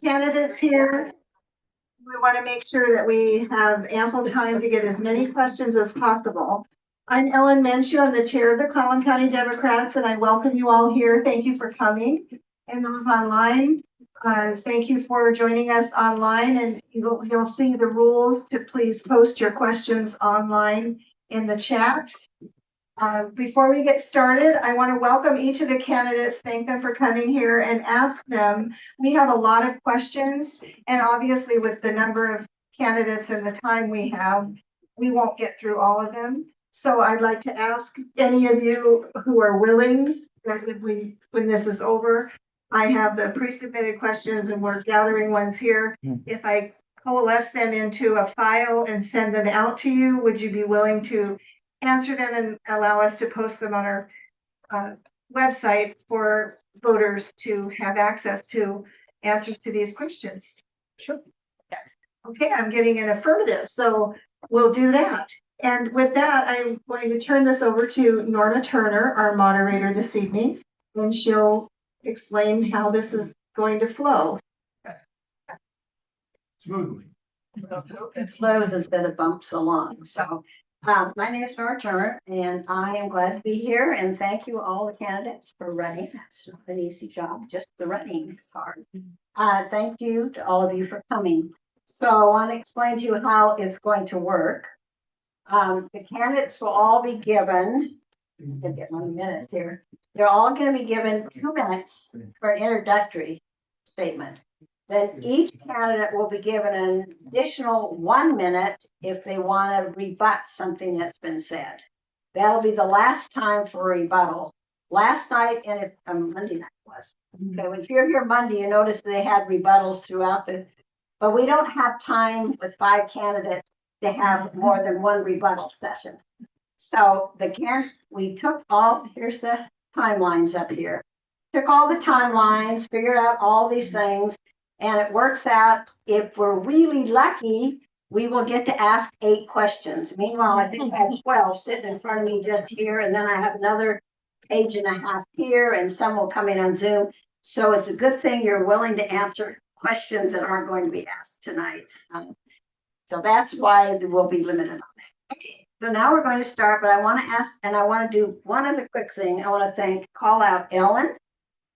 candidates here. We want to make sure that we have ample time to get as many questions as possible. I'm Ellen Minshew. I'm the chair of the Collin County Democrats, and I welcome you all here. Thank you for coming. And those online, thank you for joining us online. And you'll see the rules to please post your questions online in the chat. Before we get started, I want to welcome each of the candidates, thank them for coming here and ask them. We have a lot of questions, and obviously with the number of candidates and the time we have, we won't get through all of them. So I'd like to ask any of you who are willing that when this is over, I have the pre-submitted questions and we're gathering ones here. If I coalesce them into a file and send them out to you, would you be willing to answer them and allow us to post them on our website for voters to have access to answers to these questions? Sure. Yes. Okay, I'm getting an affirmative, so we'll do that. And with that, I'm going to turn this over to Norma Turner, our moderator this evening, and she'll explain how this is going to flow. Smoothly. It flows instead of bumps along. So my name is Marcia Turner, and I am glad to be here. And thank you all the candidates for running. That's not an easy job. Just the running is hard. Thank you to all of you for coming. So I want to explain to you how it's going to work. The candidates will all be given, I'll get 1 minute here. They're all going to be given 2 minutes for an introductory statement. Then each candidate will be given an additional 1 minute if they want to rebut something that's been said. That'll be the last time for a rebuttal. Last night, and if Monday night was. Okay, when you're here Monday, you notice they had rebuttals throughout but we don't have time with 5 candidates to have more than 1 rebuttal session. So we took here's the timelines up here. Took all the timelines, figured out all these things. And it works out, if we're really lucky, we will get to ask 8 questions. Meanwhile, I think I have 12 sitting in front of me just here, and then I have another page and a half here, and some will come in on Zoom. So it's a good thing you're willing to answer questions that aren't going to be asked tonight. So that's why we'll be limited on that. Okay, so now we're going to start, but I want to ask, and I want to do one other quick thing. I want to call out Ellen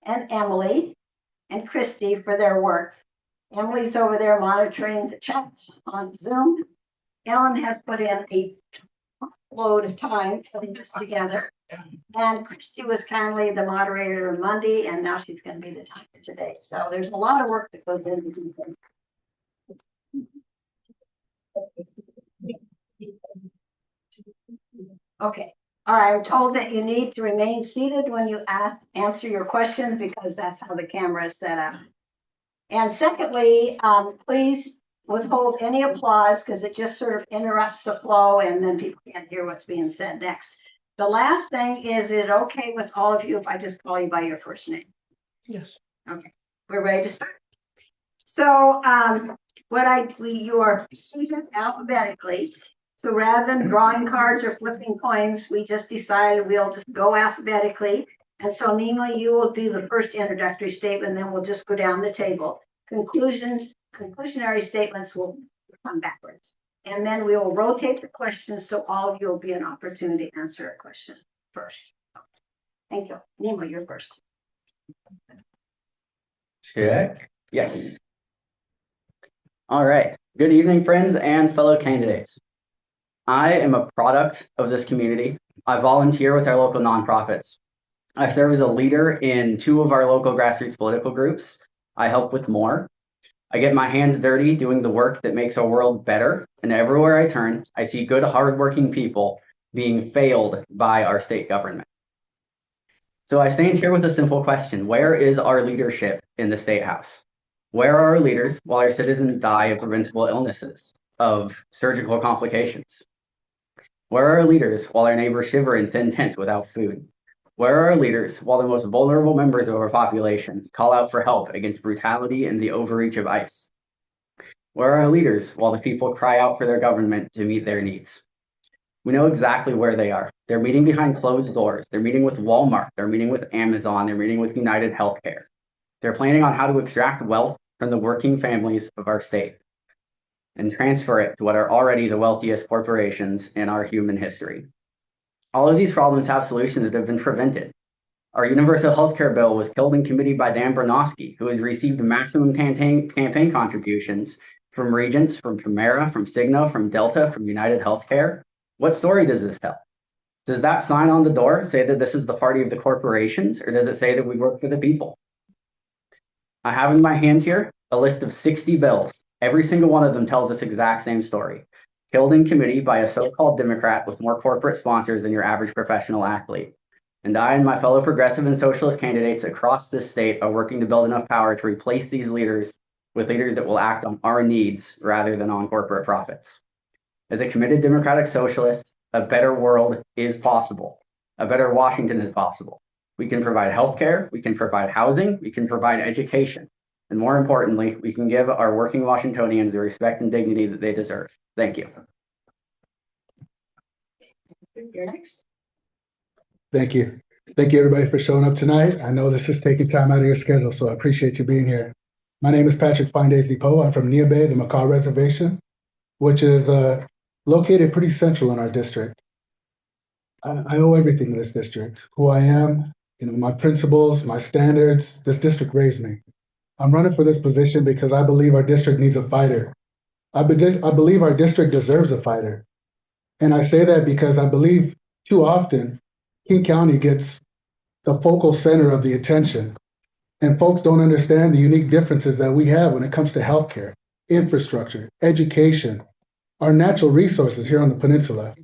and Emily and Christy for their work. Emily's over there monitoring the chats on Zoom. Ellen has put in a load of time putting this together. And Christy was kindly the moderator on Monday, and now she's going to be the timer today. So there's a lot of work that goes into these things. Okay. All right, I'm told that you need to remain seated when you answer your questions because that's how the camera is set up. And secondly, please withhold any applause because it just sort of interrupts the flow and then people can't hear what's being said next. The last thing is it okay with all of you if I just call you by your first name? Yes. Okay, we're ready to start. So you are seated alphabetically. So rather than drawing cards or flipping coins, we just decided we'll just go alphabetically. And so Nemo, you will do the first introductory statement, then we'll just go down the table. Conclusionary statements will come backwards. And then we will rotate the questions so all of you will be an opportunity to answer a question first. Thank you. Nemo, you're first. Check. Yes. All right. Good evening, friends and fellow candidates. I am a product of this community. I volunteer with our local nonprofits. I serve as a leader in 2 of our local grassroots political groups. I help with more. I get my hands dirty doing the work that makes our world better. And everywhere I turn, I see good, hardworking people being failed by our state government. So I stand here with a simple question. Where is our leadership in the State House? Where are our leaders while our citizens die of preventable illnesses, of surgical complications? Where are our leaders while our neighbors shiver in thin tents without food? Where are our leaders while the most vulnerable members of our population call out for help against brutality and the overreach of ICE? Where are our leaders while the people cry out for their government to meet their needs? We know exactly where they are. They're meeting behind closed doors. They're meeting with Walmart. They're meeting with Amazon. They're meeting with United Healthcare. They're planning on how to extract wealth from the working families of our state and transfer it to what are already the wealthiest corporations in our human history. All of these problems have solutions that have been prevented. Our universal healthcare bill was killed in committee by Dan Bernofsky, who has received maximum campaign contributions from Regents, from Primera, from Cigna, from Delta, from United Healthcare. What story does this tell? Does that sign on the door say that this is the party of the corporations, or does it say that we work for the people? I have in my hand here a list of 60 bills. Every single one of them tells this exact same story. Killed in committee by a so-called Democrat with more corporate sponsors than your average professional athlete. And I and my fellow progressive and socialist candidates across this state are working to build enough power to replace these leaders with leaders that will act on our needs rather than on corporate profits. As a committed democratic socialist, a better world is possible. A better Washington is possible. We can provide healthcare, we can provide housing, we can provide education. And more importantly, we can give our working Washingtonians the respect and dignity that they deserve. Thank you. You're next. Thank you. Thank you, everybody, for showing up tonight. I know this is taking time out of your schedule, so I appreciate you being here. My name is Patrick Findays DePoe. I'm from Bay, the Macaw Reservation, which is located pretty central in our district. I owe everything to this district. Who I am, my principles, my standards. This district raised me. I'm running for this position because I believe our district needs a fighter. I believe our district deserves a fighter. And I say that because I believe too often King County gets the focal center of the attention. And folks don't understand the unique differences that we have when it comes to healthcare, infrastructure, education, our natural resources here on the peninsula.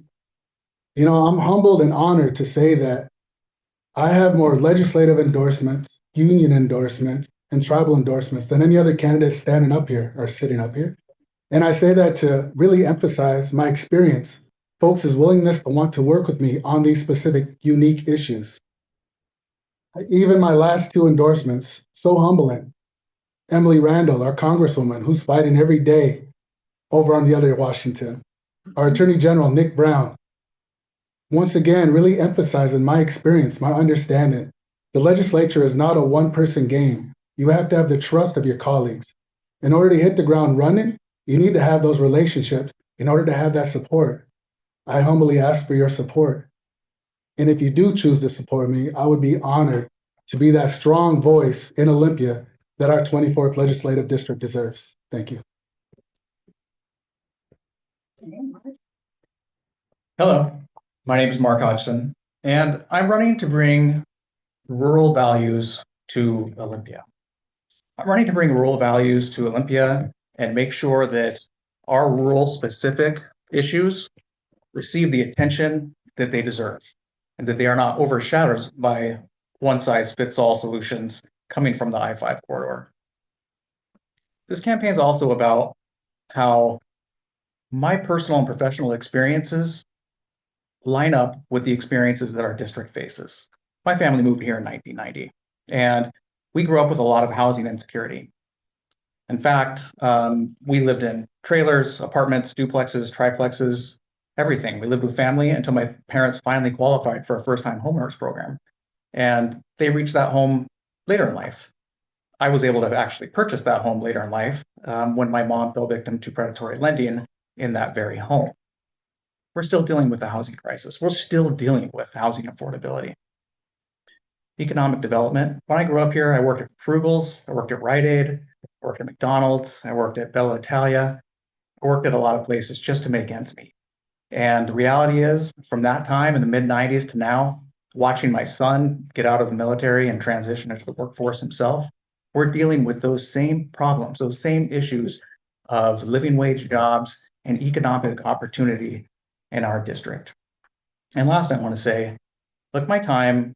I'm humbled and honored to say that I have more legislative endorsements, union endorsements, and tribal endorsements than any other candidate standing up here or sitting up here. And I say that to really emphasize my experience, folks' willingness to want to work with me on these specific unique issues. Even my last two endorsements, so humbling. Emily Randall, our Congresswoman, who's fighting every day over on the other Washington. Our Attorney General, Nick Brown. Once again, really emphasizing my experience, my understanding. The legislature is not a one-person game. You have to have the trust of your colleagues. In order to hit the ground running, you need to have those relationships in order to have that support. I humbly ask for your support. And if you do choose to support me, I would be honored to be that strong voice in Olympia that our 24th legislative district deserves. Thank you. Hello, my name is Mark Hodgson, and I'm running to bring rural values to Olympia. I'm running to bring rural values to Olympia and make sure that our rural specific issues receive the attention that they deserve and that they are not overshadowed by one-size-fits-all solutions coming from the I-5 corridor. This campaign is also about how my personal and professional experiences line up with the experiences that our district faces. My family moved here in 1990, and we grew up with a lot of housing insecurity. In fact, we lived in trailers, apartments, duplexes, triplexes, everything. We lived with family until my parents finally qualified for a first-time homeowners program. And they reached that home later in life. I was able to actually purchase that home later in life when my mom fell victim to predatory lending in that very home. We're still dealing with the housing crisis. We're still dealing with housing affordability. Economic development. When I grew up here, I worked at Frugal's, I worked at Rite Aid, I worked at McDonald's, I worked at Bella Italia, I worked at a lot of places just to make ends meet. And the reality is, from that time in the mid-90s to now, watching my son get out of the military and transition into the workforce himself, we're dealing with those same problems, those same issues of living wage jobs and economic opportunity in our district. And last, I want to say, look, my time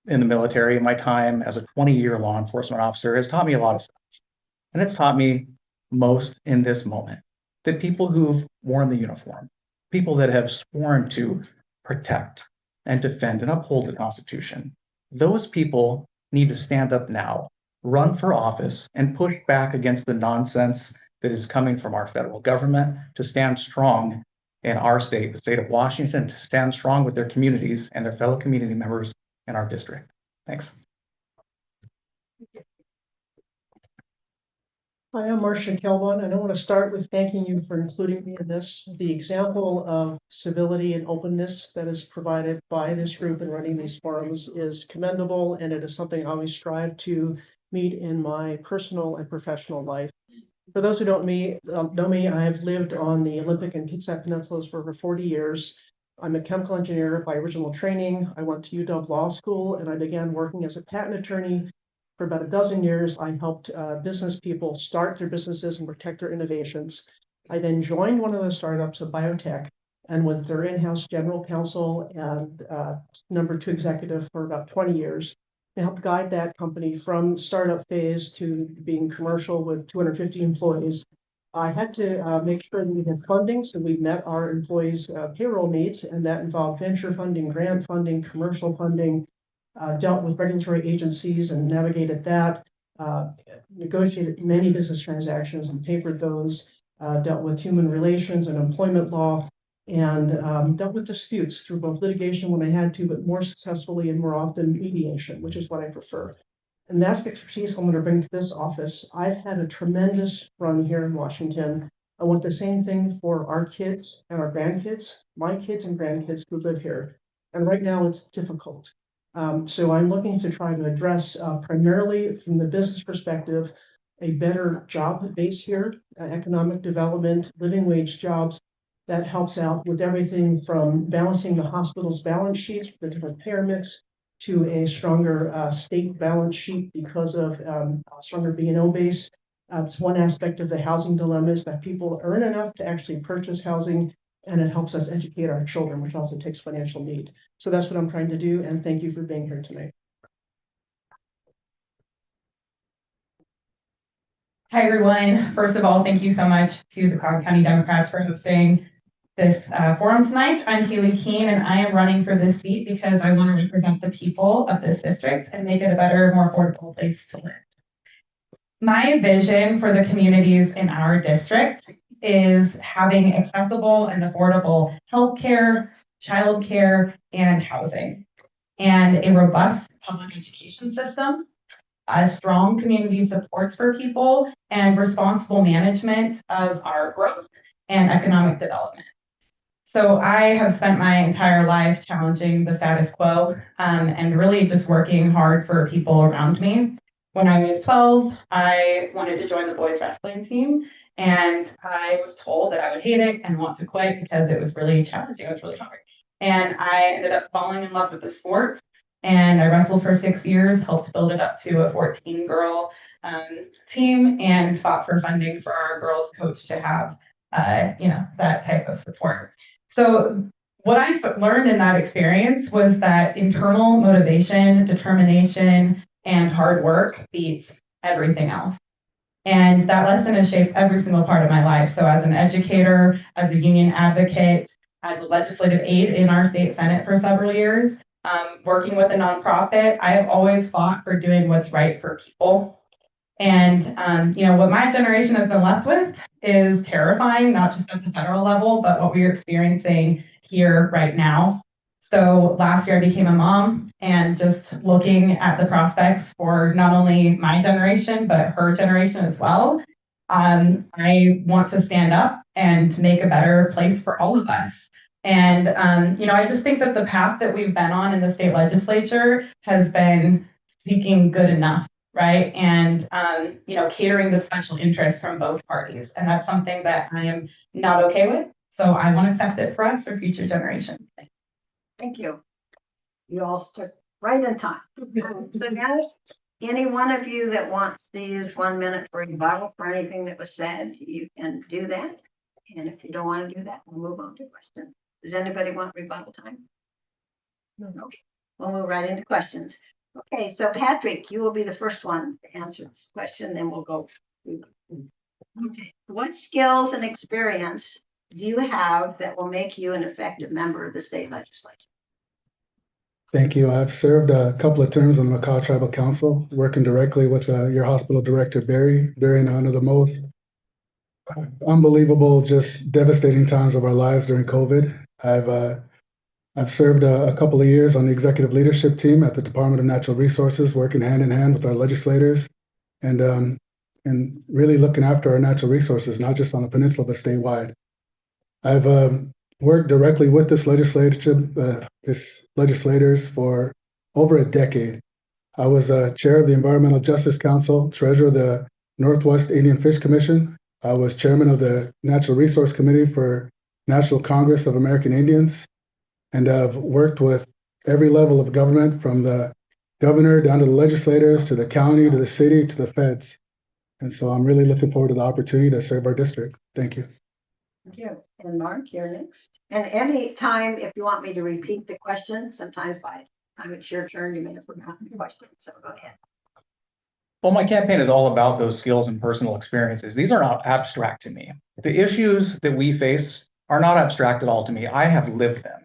in the military, my time as a 20-year law enforcement officer has taught me a lot of stuff. And it's taught me most in this moment that people who've worn the uniform, people that have sworn to protect and defend and uphold the Constitution, those people need to stand up now, run for office, and push back against the nonsense that is coming from our federal government, to stand strong in our state, the state of Washington, to stand strong with their communities and their fellow community members in our district. Thanks. Hi, I'm Marcia Kelbon, and I want to start with thanking you for including me in this. The example of civility and openness that is provided by this group in running these forums is commendable, and it is something I always strive to meet in my personal and professional life. For those who don't know me, I have lived on the Olympic and Kitsap Peninsulas for over 40 years. I'm a chemical engineer by original training. I went to UW Law School, and I began working as a patent attorney. For about a dozen years, I helped business people start their businesses and protect their innovations. I then joined one of the startups, a biotech, and was their in-house general counsel and number 2 executive for about 20 years. I helped guide that company from startup phase to being commercial with 250 employees. I had to make sure that we had funding, so we met our employees' payroll needs, and that involved venture funding, grant funding, commercial funding, dealt with regulatory agencies and navigated that, negotiated many business transactions and papered those, dealt with human relations and employment law, and dealt with disputes through both litigation when I had to, but more successfully and more often mediation, which is what I prefer. And that's the expertise I'm going to bring to this office. I've had a tremendous run here in Washington. I want the same thing for our kids and our grandkids, my kids and grandkids who live here. And right now it's difficult. So I'm looking to try to address primarily from the business perspective, a better job base here, economic development, living wage jobs. That helps out with everything from balancing the hospital's balance sheets, the different payer mix, to a stronger state balance sheet because of a stronger B&O base. It's one aspect of the housing dilemma is that people earn enough to actually purchase housing, and it helps us educate our children, which also takes financial need. So that's what I'm trying to do, and thank you for being here tonight. Hi, everyone. First of all, thank you so much to the Callaway County Democrats for hosting this forum tonight. I'm Kaylee Kuehn, and I am running for this seat because I want to represent the people of this district and make it a better, more affordable place to live. My vision for the communities in our district is having accessible and affordable healthcare, childcare, and housing, and a robust public education system, strong community supports for people, and responsible management of our growth and economic development. So I have spent my entire life challenging the status quo and really just working hard for people around me. When I was 12, I wanted to join the boys wrestling team, and I was told that I would hate it and want to quit because it was really challenging. It was really hard. And I ended up falling in love with the sport, and I wrestled for 6 years, helped build it up to a 14-girl team, and fought for funding for our girls coach to have that type of support. So what I learned in that experience was that internal motivation, determination, and hard work beats everything else. And that lesson has shaped every single part of my life. So as an educator, as a union advocate, as a legislative aide in our state Senate for several years, working with a nonprofit, I have always fought for doing what's right for people. And what my generation has been left with is terrifying, not just at the federal level, but what we are experiencing here right now. So last year I became a mom, and just looking at the prospects for not only my generation, but her generation as well, I want to stand up and make a better place for all of us. And, I just think that the path that we've been on in the state legislature has been seeking good enough, right? And, catering to special interests from both parties. And that's something that I am not okay with. So I want to accept it for us or future generations. Thank you. You all stuck right in time. So guys, any one of you that wants to use 1 minute for rebuttal for anything that was said, you can do that. And if you don't want to do that, we'll move on to questions. Does anybody want rebuttal time? No. Okay, we'll move right into questions. Okay, so Patrick, you will be the first one to answer this question, then we'll go. Okay, what skills and experience do you have that will make you an effective member of the state legislature? Thank you. I've served a couple of terms on the Macaw Tribal Council, working directly with your hospital director, Barry, during one of the most unbelievable, just devastating times of our lives during COVID. I've served a couple of years on the executive leadership team at the Department of Natural Resources, working hand in hand with our legislators. And and really looking after our natural resources, not just on the peninsula, but statewide. I've worked directly with this legislators for over a decade. I was chair of the Environmental Justice Council, treasurer of the Northwest Indian Fish Commission. I was chairman of the Natural Resource Committee for National Congress of American Indians, and I've worked with every level of government, from the governor down to the legislators, to the county, to the city, to the feds. And so I'm really looking forward to the opportunity to serve our district. Thank you. Thank you. And Mark, you're next. And any time, if you want me to repeat the question, sometimes by the time it's your turn, you may have forgotten the question. So go ahead. Well, my campaign is all about those skills and personal experiences. These are not abstract to me. The issues that we face are not abstract at all to me. I have lived them.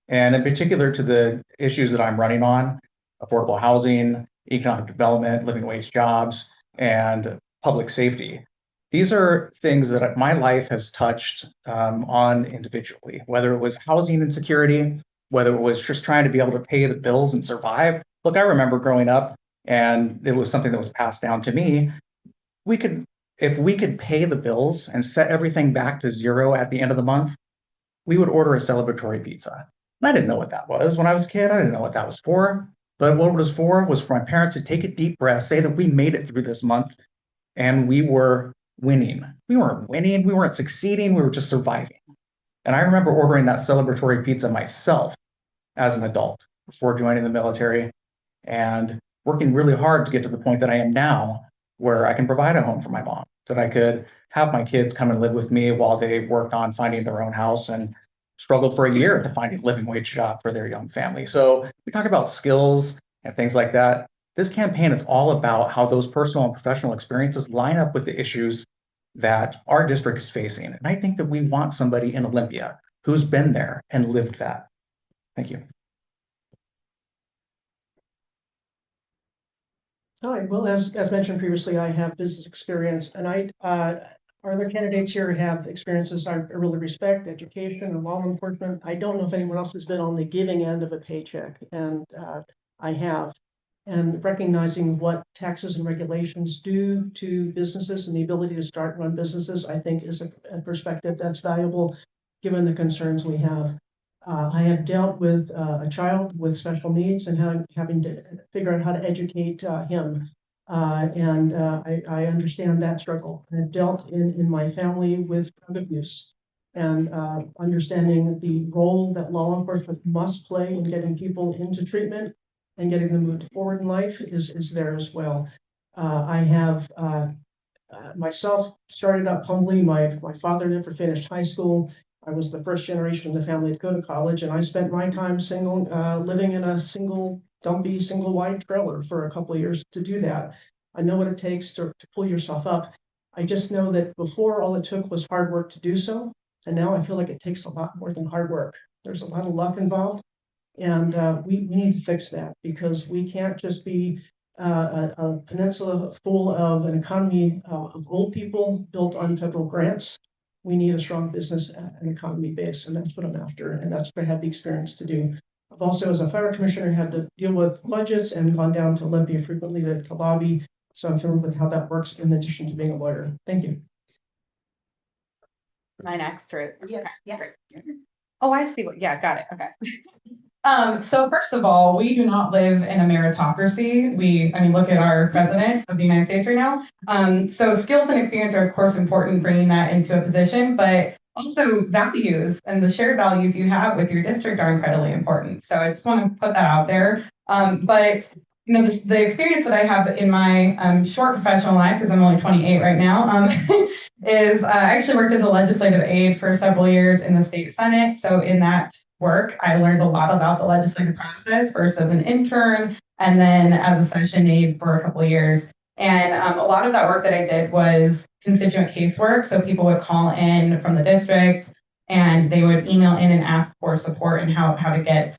And in particular to the issues that I'm running on, affordable housing, economic development, living wage jobs, and public safety. These are things that my life has touched on individually, whether it was housing insecurity, whether it was just trying to be able to pay the bills and survive. Look, I remember growing up, and it was something that was passed down to me. If we could pay the bills and set everything back to zero at the end of the month, we would order a celebratory pizza. And I didn't know what that was when I was a kid. I didn't know what that was for. But what it was for my parents to take a deep breath, say that we made it through this month, and we were winning. We weren't winning. We weren't succeeding. We were just surviving. And I remember ordering that celebratory pizza myself as an adult before joining the military, and working really hard to get to the point that I am now, where I can provide a home for my mom, that I could have my kids come and live with me while they worked on finding their own house and struggled for a year to find a living wage job for their young family. So we talk about skills and things like that. This campaign is all about how those personal and professional experiences line up with the issues that our district is facing. And I think that we want somebody in Olympia who's been there and lived that. Thank you. Hi, well, as mentioned previously, I have business experience, and our other candidates here have experiences I really respect, education and law enforcement. I don't know if anyone else has been on the giving end of a paycheck, and I have. And recognizing what taxes and regulations do to businesses and the ability to start and run businesses, I think is a perspective that's valuable given the concerns we have. I have dealt with a child with special needs and having to figure out how to educate him. I understand that struggle. I've dealt in my family with drug abuse, and understanding the role that law enforcement must play in getting people into treatment and getting them moved forward in life is there as well. I have myself started out humbly. My father never finished high school. I was the first generation in the family to go to college, and I spent my time living in a single wide trailer for a couple of years to do that. I know what it takes to pull yourself up. I just know that before, all it took was hard work to do so. And now I feel like it takes a lot more than hard work. There's a lot of luck involved. And we need to fix that, because we can't just be a peninsula full of an economy of old people built on federal grants. We need a strong business and economy base, and that's what I'm after, and that's what I had the experience to do. I've also, as a fire commissioner, had to deal with budgets and gone down to Olympia frequently to lobby, so I'm familiar with how that works in addition to being a lawyer. Thank you. My next, right? Yeah. Oh, I see. Yeah, got it. Okay. So first of all, we do not live in a meritocracy. Look at our president of the United States right now. So skills and experience are of course important, bringing that into a position, but also values and the shared values you have with your district are incredibly important. So I just want to put that out there. But the experience that I have in my short professional life, because I'm only 28 right now, is I actually worked as a legislative aide for several years in the state Senate. So in that work, I learned a lot about the legislative process, first as an intern and then as a session aide for a couple of years. And a lot of that work that I did was constituent casework. So people would call in from the district and they would email in and ask for support and how to get,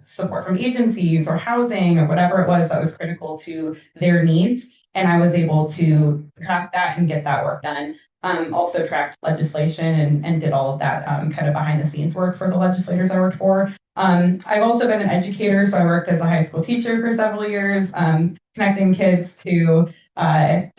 support from agencies or housing or whatever it was that was critical to their needs. And I was able to track that and get that work done. Also tracked legislation and did all of that kind of behind the scenes work for the legislators I worked for. I've also been an educator, so I worked as a high school teacher for several years, connecting kids to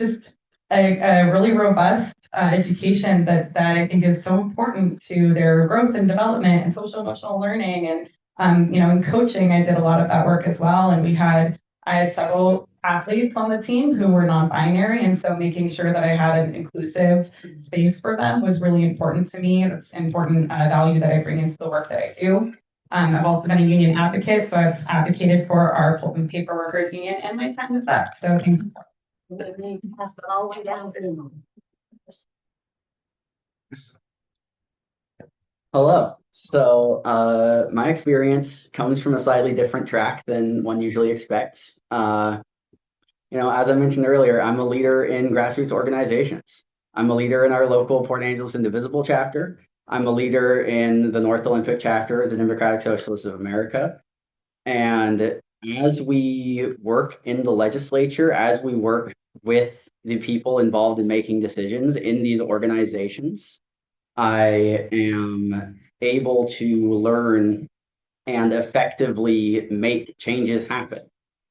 just a really robust education that I think is so important to their growth and development and social emotional learning. And in coaching, I did a lot of that work as well. And I had several athletes on the team who were non-binary, and so making sure that I had an inclusive space for them was really important to me. That's an important value that I bring into the work that I do. I've also been a union advocate, so I've advocated for our pulp and paper workers union and my time with that. So thanks. We pass it all the way down to Nemo. Hello. So my experience comes from a slightly different track than one usually expects. As I mentioned earlier, I'm a leader in grassroots organizations. I'm a leader in our local Port Angeles Indivisible chapter. I'm a leader in the North Olympic chapter of the Democratic Socialists of America. And as we work in the legislature, as we work with the people involved in making decisions in these organizations, I am able to learn and effectively make changes happen.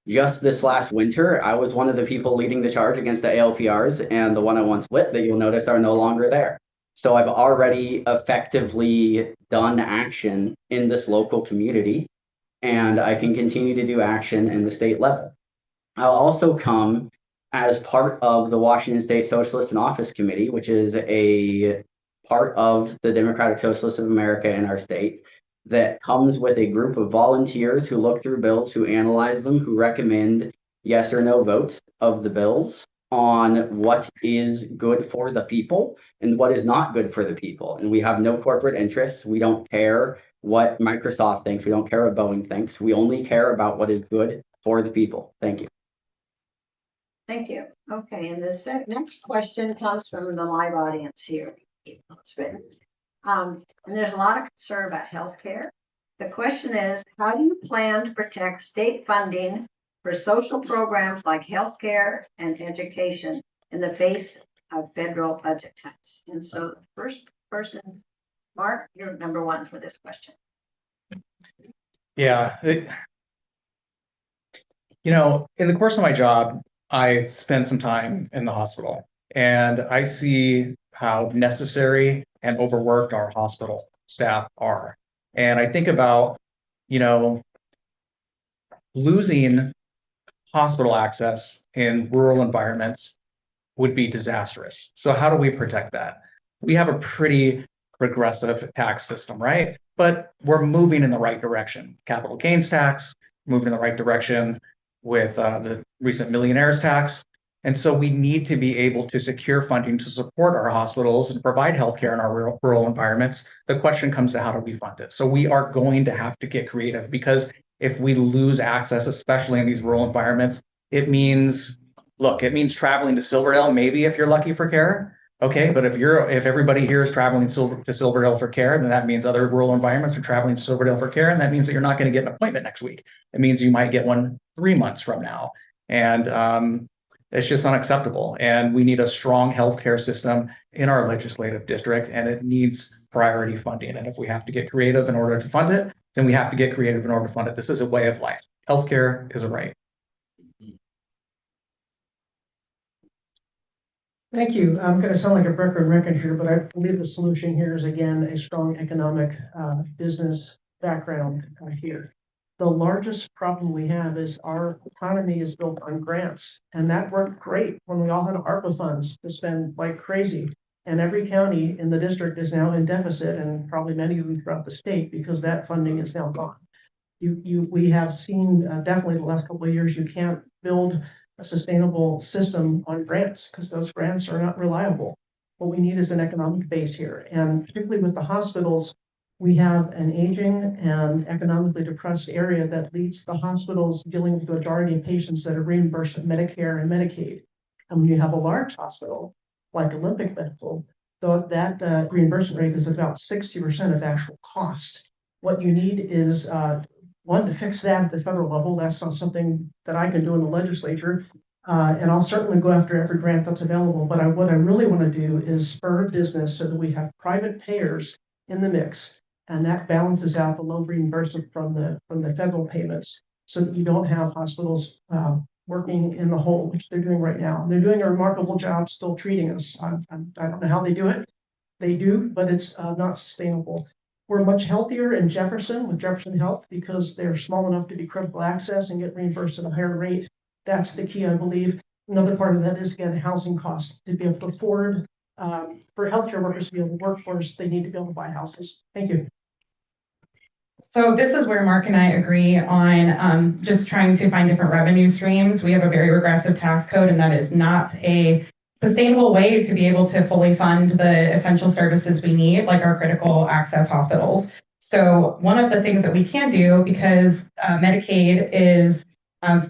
Just this last winter, I was one of the people leading the charge against the ALPRs, and the one-on-one split that you'll notice are no longer there. So I've already effectively done action in this local community, and I can continue to do action in the state level. I'll also come as part of the Washington State Socialist in Office Committee, which is a part of the Democratic Socialists of America in our state, that comes with a group of volunteers who look through bills, who analyze them, who recommend yes or no votes of the bills on what is good for the people and what is not good for the people. And we have no corporate interests. We don't care what Microsoft thinks. We don't care what Boeing thinks. We only care about what is good for the people. Thank you. Thank you. Okay, and the next question comes from the live audience here. It's written. And there's a lot of concern about healthcare. The question is, how do you plan to protect state funding for social programs like healthcare and education in the face of federal budget cuts? And so the first person, Mark, you're number one for this question. Yeah. In the course of my job, I spend some time in the hospital, and I see how necessary and overworked our hospital staff are. And I think about, losing hospital access in rural environments would be disastrous. So how do we protect that? We have a pretty progressive tax system, right? But we're moving in the right direction. Capital gains tax, moving in the right direction with the recent millionaires tax. And so we need to be able to secure funding to support our hospitals and provide healthcare in our rural environments. The question comes to how do we fund it? So we are going to have to get creative, because if we lose access, especially in these rural environments, it means traveling to Silverdale, maybe if you're lucky for care. Okay, but if everybody here is traveling to Silverdale for care, then that means other rural environments are traveling to Silverdale for care, and that means that you're not going to get an appointment next week. It means you might get one 3 months from now. And it's just unacceptable. And we need a strong healthcare system in our legislative district, and it needs priority funding. And if we have to get creative in order to fund it, then we have to get creative in order to fund it. This is a way of life. Healthcare is a right. Thank you. I'm going to sound like a broken record here, but I believe the solution here is, again, a strong economic business background here. The largest problem we have is our economy is built on grants, and that worked great when we all had ARPA funds to spend like crazy. And every county in the district is now in deficit, and probably many of them throughout the state, because that funding is now gone. We have seen definitely the last couple of years, you can't build a sustainable system on grants because those grants are not reliable. What we need is an economic base here, and particularly with the hospitals, we have an aging and economically depressed area that leads the hospitals dealing with the majority of patients that are reimbursed at Medicare and Medicaid. And when you have a large hospital like Olympic Medical, though that reimbursement rate is about 60% of actual cost. What you need is one, to fix that at the federal level. That's not something that I can do in the legislature. And I'll certainly go after every grant that's available. But what I really want to do is spur business so that we have private payers in the mix. And that balances out the low reimbursement from the federal payments, so that you don't have hospitals working in the hole, which they're doing right now. They're doing a remarkable job still treating us. I don't know how they do it. They do, but it's not sustainable. We're much healthier in Jefferson with Jefferson Health because they're small enough to be critical access and get reimbursed at a higher rate. That's the key, I believe. Another part of that is, again, housing costs. To be able to afford, for healthcare workers to be able to workforce, they need to be able to buy houses. Thank you. So this is where Mark and I agree on just trying to find different revenue streams. We have a very regressive tax code, and that is not a sustainable way to be able to fully fund the essential services we need, like our critical access hospitals. So one of the things that we can do, because Medicaid is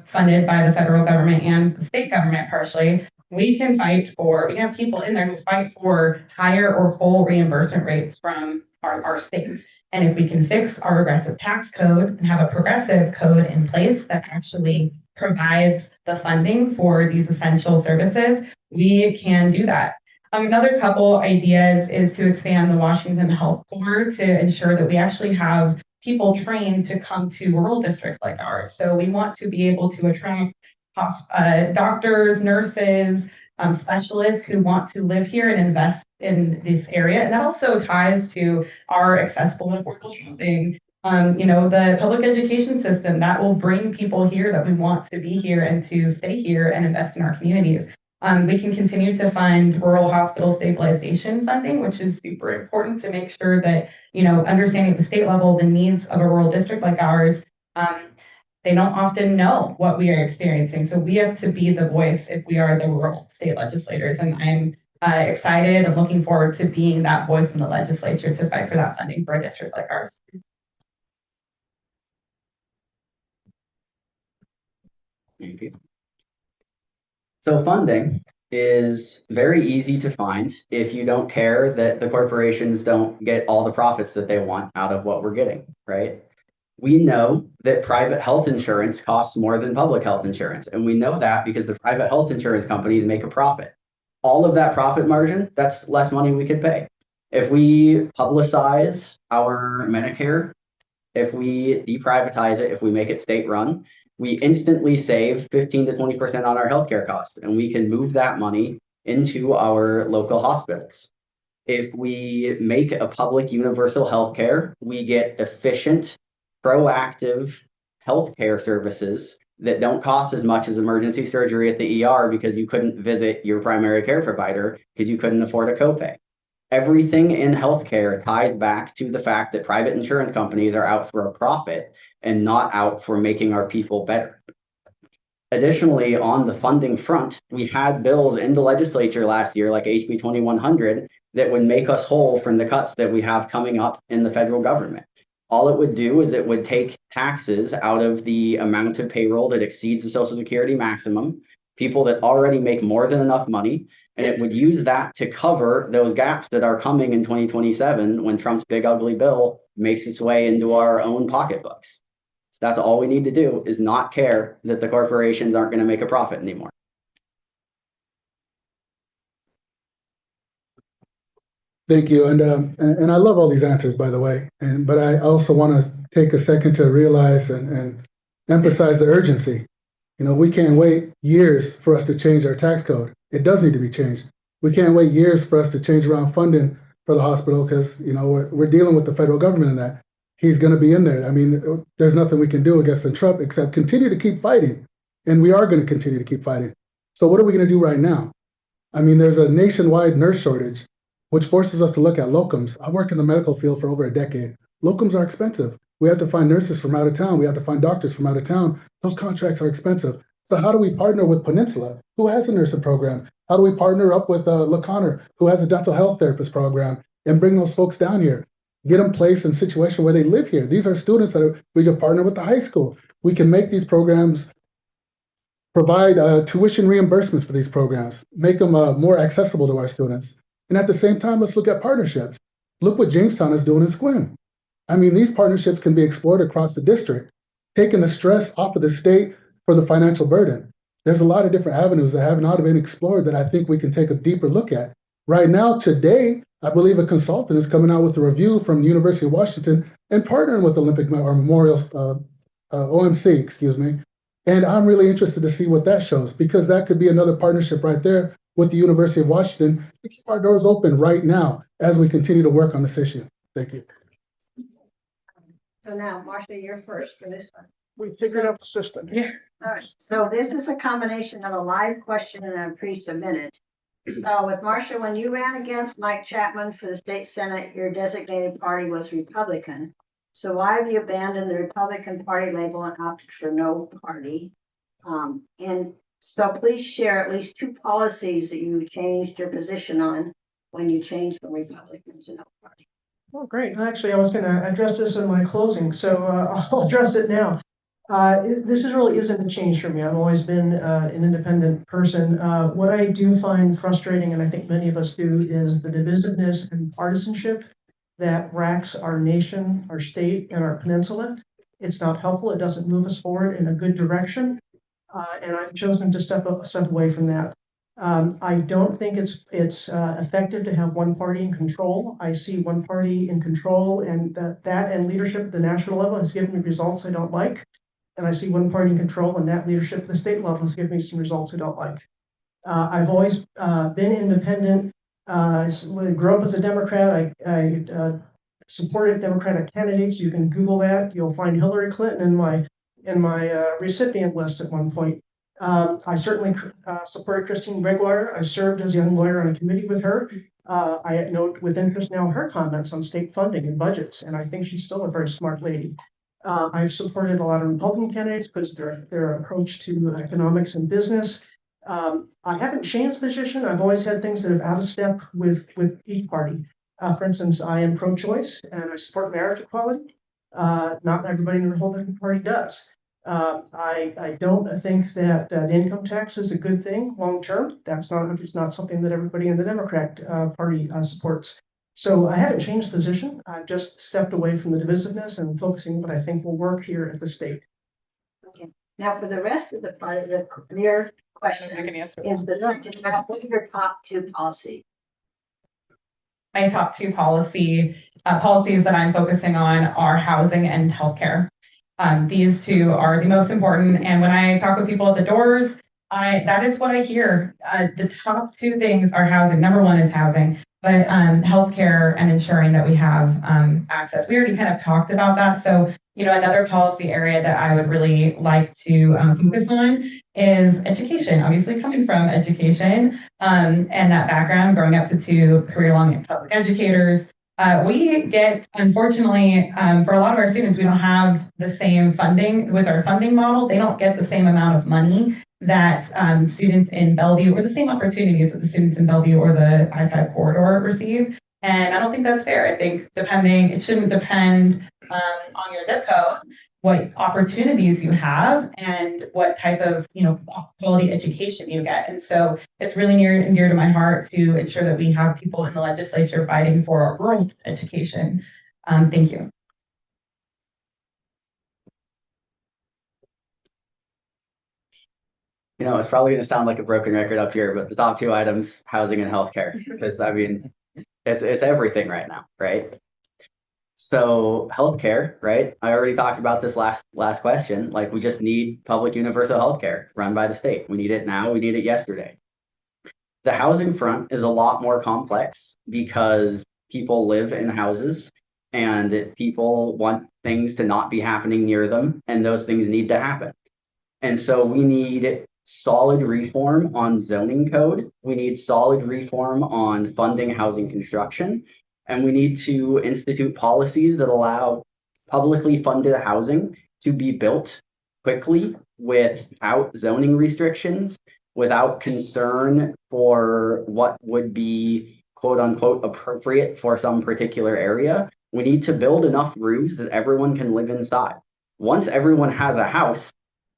funded by the federal government and the state government partially, we can have people in there who fight for higher or full reimbursement rates from our states. And if we can fix our regressive tax code and have a progressive code in place that actually provides the funding for these essential services, we can do that. Another couple ideas is to expand the Washington Health Corps to ensure that we actually have people trained to come to rural districts like ours. So we want to be able to attract doctors, nurses, specialists who want to live here and invest in this area. And that also ties to our accessible and affordable housing. The public education system that will bring people here that we want to be here and to stay here and invest in our communities. We can continue to fund rural hospital stabilization funding, which is super important to make sure that, understanding at the state level, the needs of a rural district like ours, they don't often know what we are experiencing. So we have to be the voice if we are the rural state legislators. And I'm excited and looking forward to being that voice in the legislature to fight for that funding for a district like ours. Thank you. So funding is very easy to find if you don't care that the corporations don't get all the profits that they want out of what we're getting, right? We know that private health insurance costs more than public health insurance. And we know that because the private health insurance companies make a profit. All of that profit margin, that's less money we could pay. If we publicize our Medicare, if we deprivatize it, if we make it state run, we instantly save 15 to 20% on our healthcare costs, and we can move that money into our local hospitals. If we make a public universal healthcare, we get efficient, proactive healthcare services that don't cost as much as emergency surgery at the ER because you couldn't visit your primary care provider because you couldn't afford a copay. Everything in healthcare ties back to the fact that private insurance companies are out for a profit and not out for making our people better. Additionally, on the funding front, we had bills in the legislature last year, like HB 2100, that would make us whole from the cuts that we have coming up in the federal government. All it would do is it would take taxes out of the amount of payroll that exceeds the Social Security maximum, people that already make more than enough money, and it would use that to cover those gaps that are coming in 2027 when Trump's big ugly bill makes its way into our own pocketbooks. So that's all we need to do, is not care that the corporations aren't going to make a profit anymore. Thank you. And I love all these answers, by the way. But I also want to take a second to realize and emphasize the urgency. We can't wait years for us to change our tax code. It does need to be changed. We can't wait years for us to change around funding for the hospital because, we're dealing with the federal government in that. He's going to be in there. I mean, there's nothing we can do against the Trump except continue to keep fighting. And we are going to continue to keep fighting. So what are we going to do right now? I mean, there's a nationwide nurse shortage, which forces us to look at locums. I've worked in the medical field for over a decade. Locums are expensive. We have to find nurses from out of town. We have to find doctors from out of town. Those contracts are expensive. So how do we partner with Peninsula, who has a nursing program? How do we partner up with LaConner, who has a dental health therapist program, and bring those folks down here? Get them placed in a situation where they live here. These are students that we can partner with the high school. We can make these programs, provide tuition reimbursements for these programs, make them more accessible to our students. And at the same time, let's look at partnerships. Look what Jamestown is doing in Squim. I mean, these partnerships can be explored across the district, taking the stress off of the state for the financial burden. There's a lot of different avenues that have not been explored that I think we can take a deeper look at. Right now, today, I believe a consultant is coming out with a review from the University of Washington and partnering with Olympic or Memorial OMC, And I'm really interested to see what that shows, because that could be another partnership right there with the University of Washington to keep our doors open right now as we continue to work on this issue. Thank you. So now, Marcia, you're first for this one. We figured out the system. Yeah. All right, so this is a combination of a live question and a pre-submitted. So with Marcia, when you ran against Mike Chapman for the state senate, your designated party was Republican. So why have you abandoned the Republican Party label and opted for no party? And so please share at least 2 policies that you changed your position on when you changed from Republican to no party. Oh, great. Actually, I was going to address this in my closing, so I'll address it now. This really isn't a change for me. I've always been an independent person. What I do find frustrating, and I think many of us do, is the divisiveness and partisanship that racks our nation, our state, and our peninsula. It's not helpful. It doesn't move us forward in a good direction. And I've chosen to step away from that. I don't think it's effective to have one party in control. I see one party in control, and that and leadership at the national level has given me results I don't like. And I see one party in control, and that leadership at the state level has given me some results I don't like. I've always been independent. When I grew up as a Democrat, I supported Democratic candidates. You can Google that. You'll find Hillary Clinton in my recipient list at one point. I certainly supported Christine Gregoire. I served as a young lawyer on a committee with her. I note with interest now her comments on state funding and budgets, and I think she's still a very smart lady. I've supported a lot of Republican candidates because their approach to economics and business. I haven't changed position. I've always had things that are out of step with each party. For instance, I am pro-choice and I support marriage equality. Not everybody in the Republican Party does. I don't think that the income tax is a good thing long term. It's not something that everybody in the Democrat Party supports. So I haven't changed position. I've just stepped away from the divisiveness and focusing what I think will work here at the state. Okay. Now, for the rest of the part of your question is the second half. What are your top 2 policies? My top 2 policies that I'm focusing on are housing and healthcare. These 2 are the most important. And when I talk with people at the doors, that is what I hear. The top 2 things are housing. Number 1 is housing, but healthcare and ensuring that we have access. We already kind of talked about that. So, another policy area that I would really like to focus on is education. Obviously, coming from education and that background, growing up to 2 career-long public educators, we get, unfortunately, for a lot of our students, we don't have the same funding with our funding model. They don't get the same amount of money that students in Bellevue, or the same opportunities that the students in Bellevue or the I-5 corridor receive. And I don't think that's fair. I think it shouldn't depend on your zip code, what opportunities you have and what type of, quality education you get. And so it's really near and dear to my heart to ensure that we have people in the legislature fighting for our rural education. Thank you. It's probably going to sound like a broken record up here, but the top 2 items, housing and healthcare, because it's everything right now, right? So healthcare, right? I already talked about this last question. Like, we just need public universal healthcare run by the state. We need it now. We need it yesterday. The housing front is a lot more complex because people live in houses and people want things to not be happening near them, and those things need to happen. And so we need solid reform on zoning code. We need solid reform on funding housing construction. And we need to institute policies that allow publicly funded housing to be built quickly without zoning restrictions, without concern for what would be quote unquote appropriate for some particular area. We need to build enough roofs that everyone can live inside. Once everyone has a house,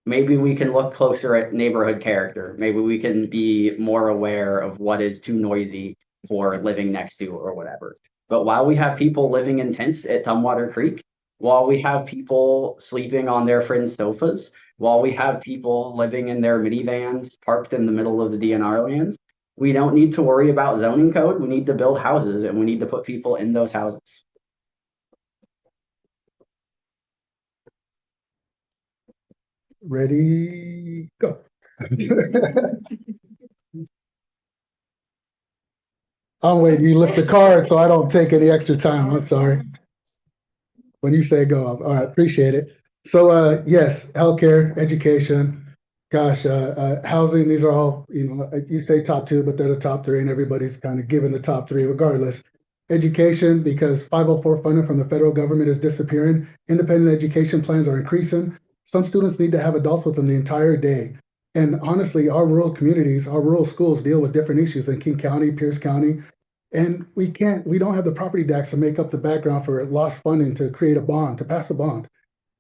maybe we can look closer at neighborhood character. Maybe we can be more aware of what is too noisy for living next to or whatever. But while we have people living in tents at Tumwater Creek, while we have people sleeping on their friends' sofas, while we have people living in their minivans parked in the middle of the DNR lands, we don't need to worry about zoning code. We need to build houses, and we need to put people in those houses. Ready, go. I'm waiting. You lift the card so I don't take any extra time. I'm sorry. When you say go, all right, appreciate it. So, yes, healthcare, education, gosh, housing, these are all, you say top two, but they're the top three, and everybody's kind of given the top three regardless. Education, because 504 funding from the federal government is disappearing. Independent education plans are increasing. Some students need to have adults with them the entire day. And honestly, our rural communities, our rural schools deal with different issues in King County, Pierce County. And we don't have the property tax to make up the background for lost funding to create a bond, to pass a bond.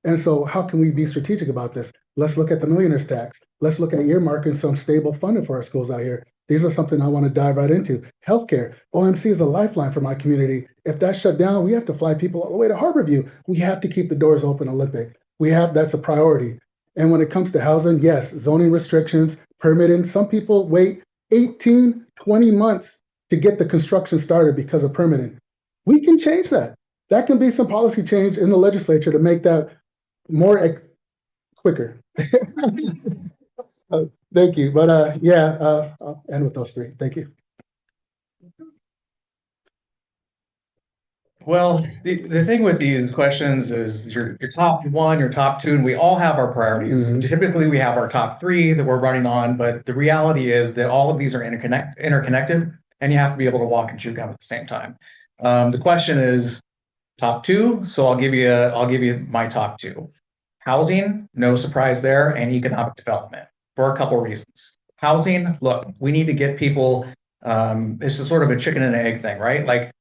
And so how can we be strategic about this? Let's look at the millionaire's tax. Let's look at earmarking some stable funding for our schools out here. These are something I want to dive right into. Healthcare. OMC is a lifeline for my community. If that's shut down, we have to fly people all the way to Harborview. We have to keep the doors open Olympic. That's a priority. And when it comes to housing, yes, zoning restrictions, permitting. Some people wait 18, 20 months to get the construction started because of permitting. We can change that. That can be some policy change in the legislature to make that more quicker. Thank you. But I'll end with those three. Thank you. Well, the thing with these questions is your top one, your top two, and we all have our priorities. Mhm. Typically, we have our top three that we're running on, but the reality is that all of these are interconnected, and you have to be able to walk and chew gum at the same time. The question is top two, so I'll give you my top two. Housing, no surprise there, and economic development for a couple of reasons. Housing, look, we need to get people. It's a sort of a chicken and egg thing, right? Like,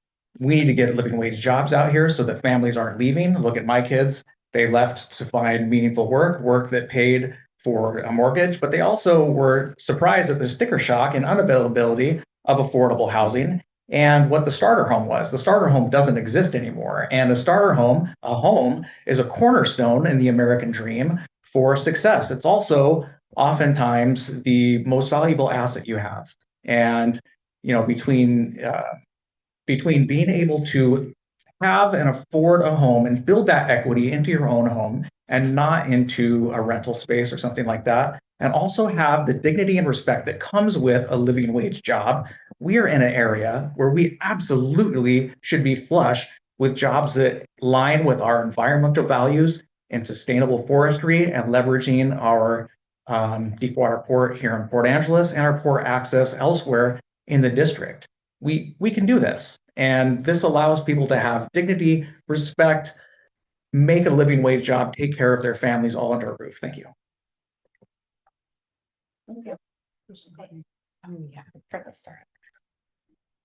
we need to get living wage jobs out here so that families aren't leaving. Look at my kids. They left to find meaningful work that paid for a mortgage, but they also were surprised at the sticker shock and unavailability of affordable housing and what the starter home was. The starter home doesn't exist anymore. And a home, is a cornerstone in the American dream for success. It's also oftentimes the most valuable asset you have. And, between being able to have and afford a home and build that equity into your own home and not into a rental space or something like that, and also have the dignity and respect that comes with a living wage job, we are in an area where we absolutely should be flush with jobs that line with our environmental values and sustainable forestry and leveraging our deep water port here in Port Angeles and our port access elsewhere in the district. We can do this. And this allows people to have dignity, respect, make a living wage job, take care of their families all under a roof. Thank you. Thank you. Yeah, for the start.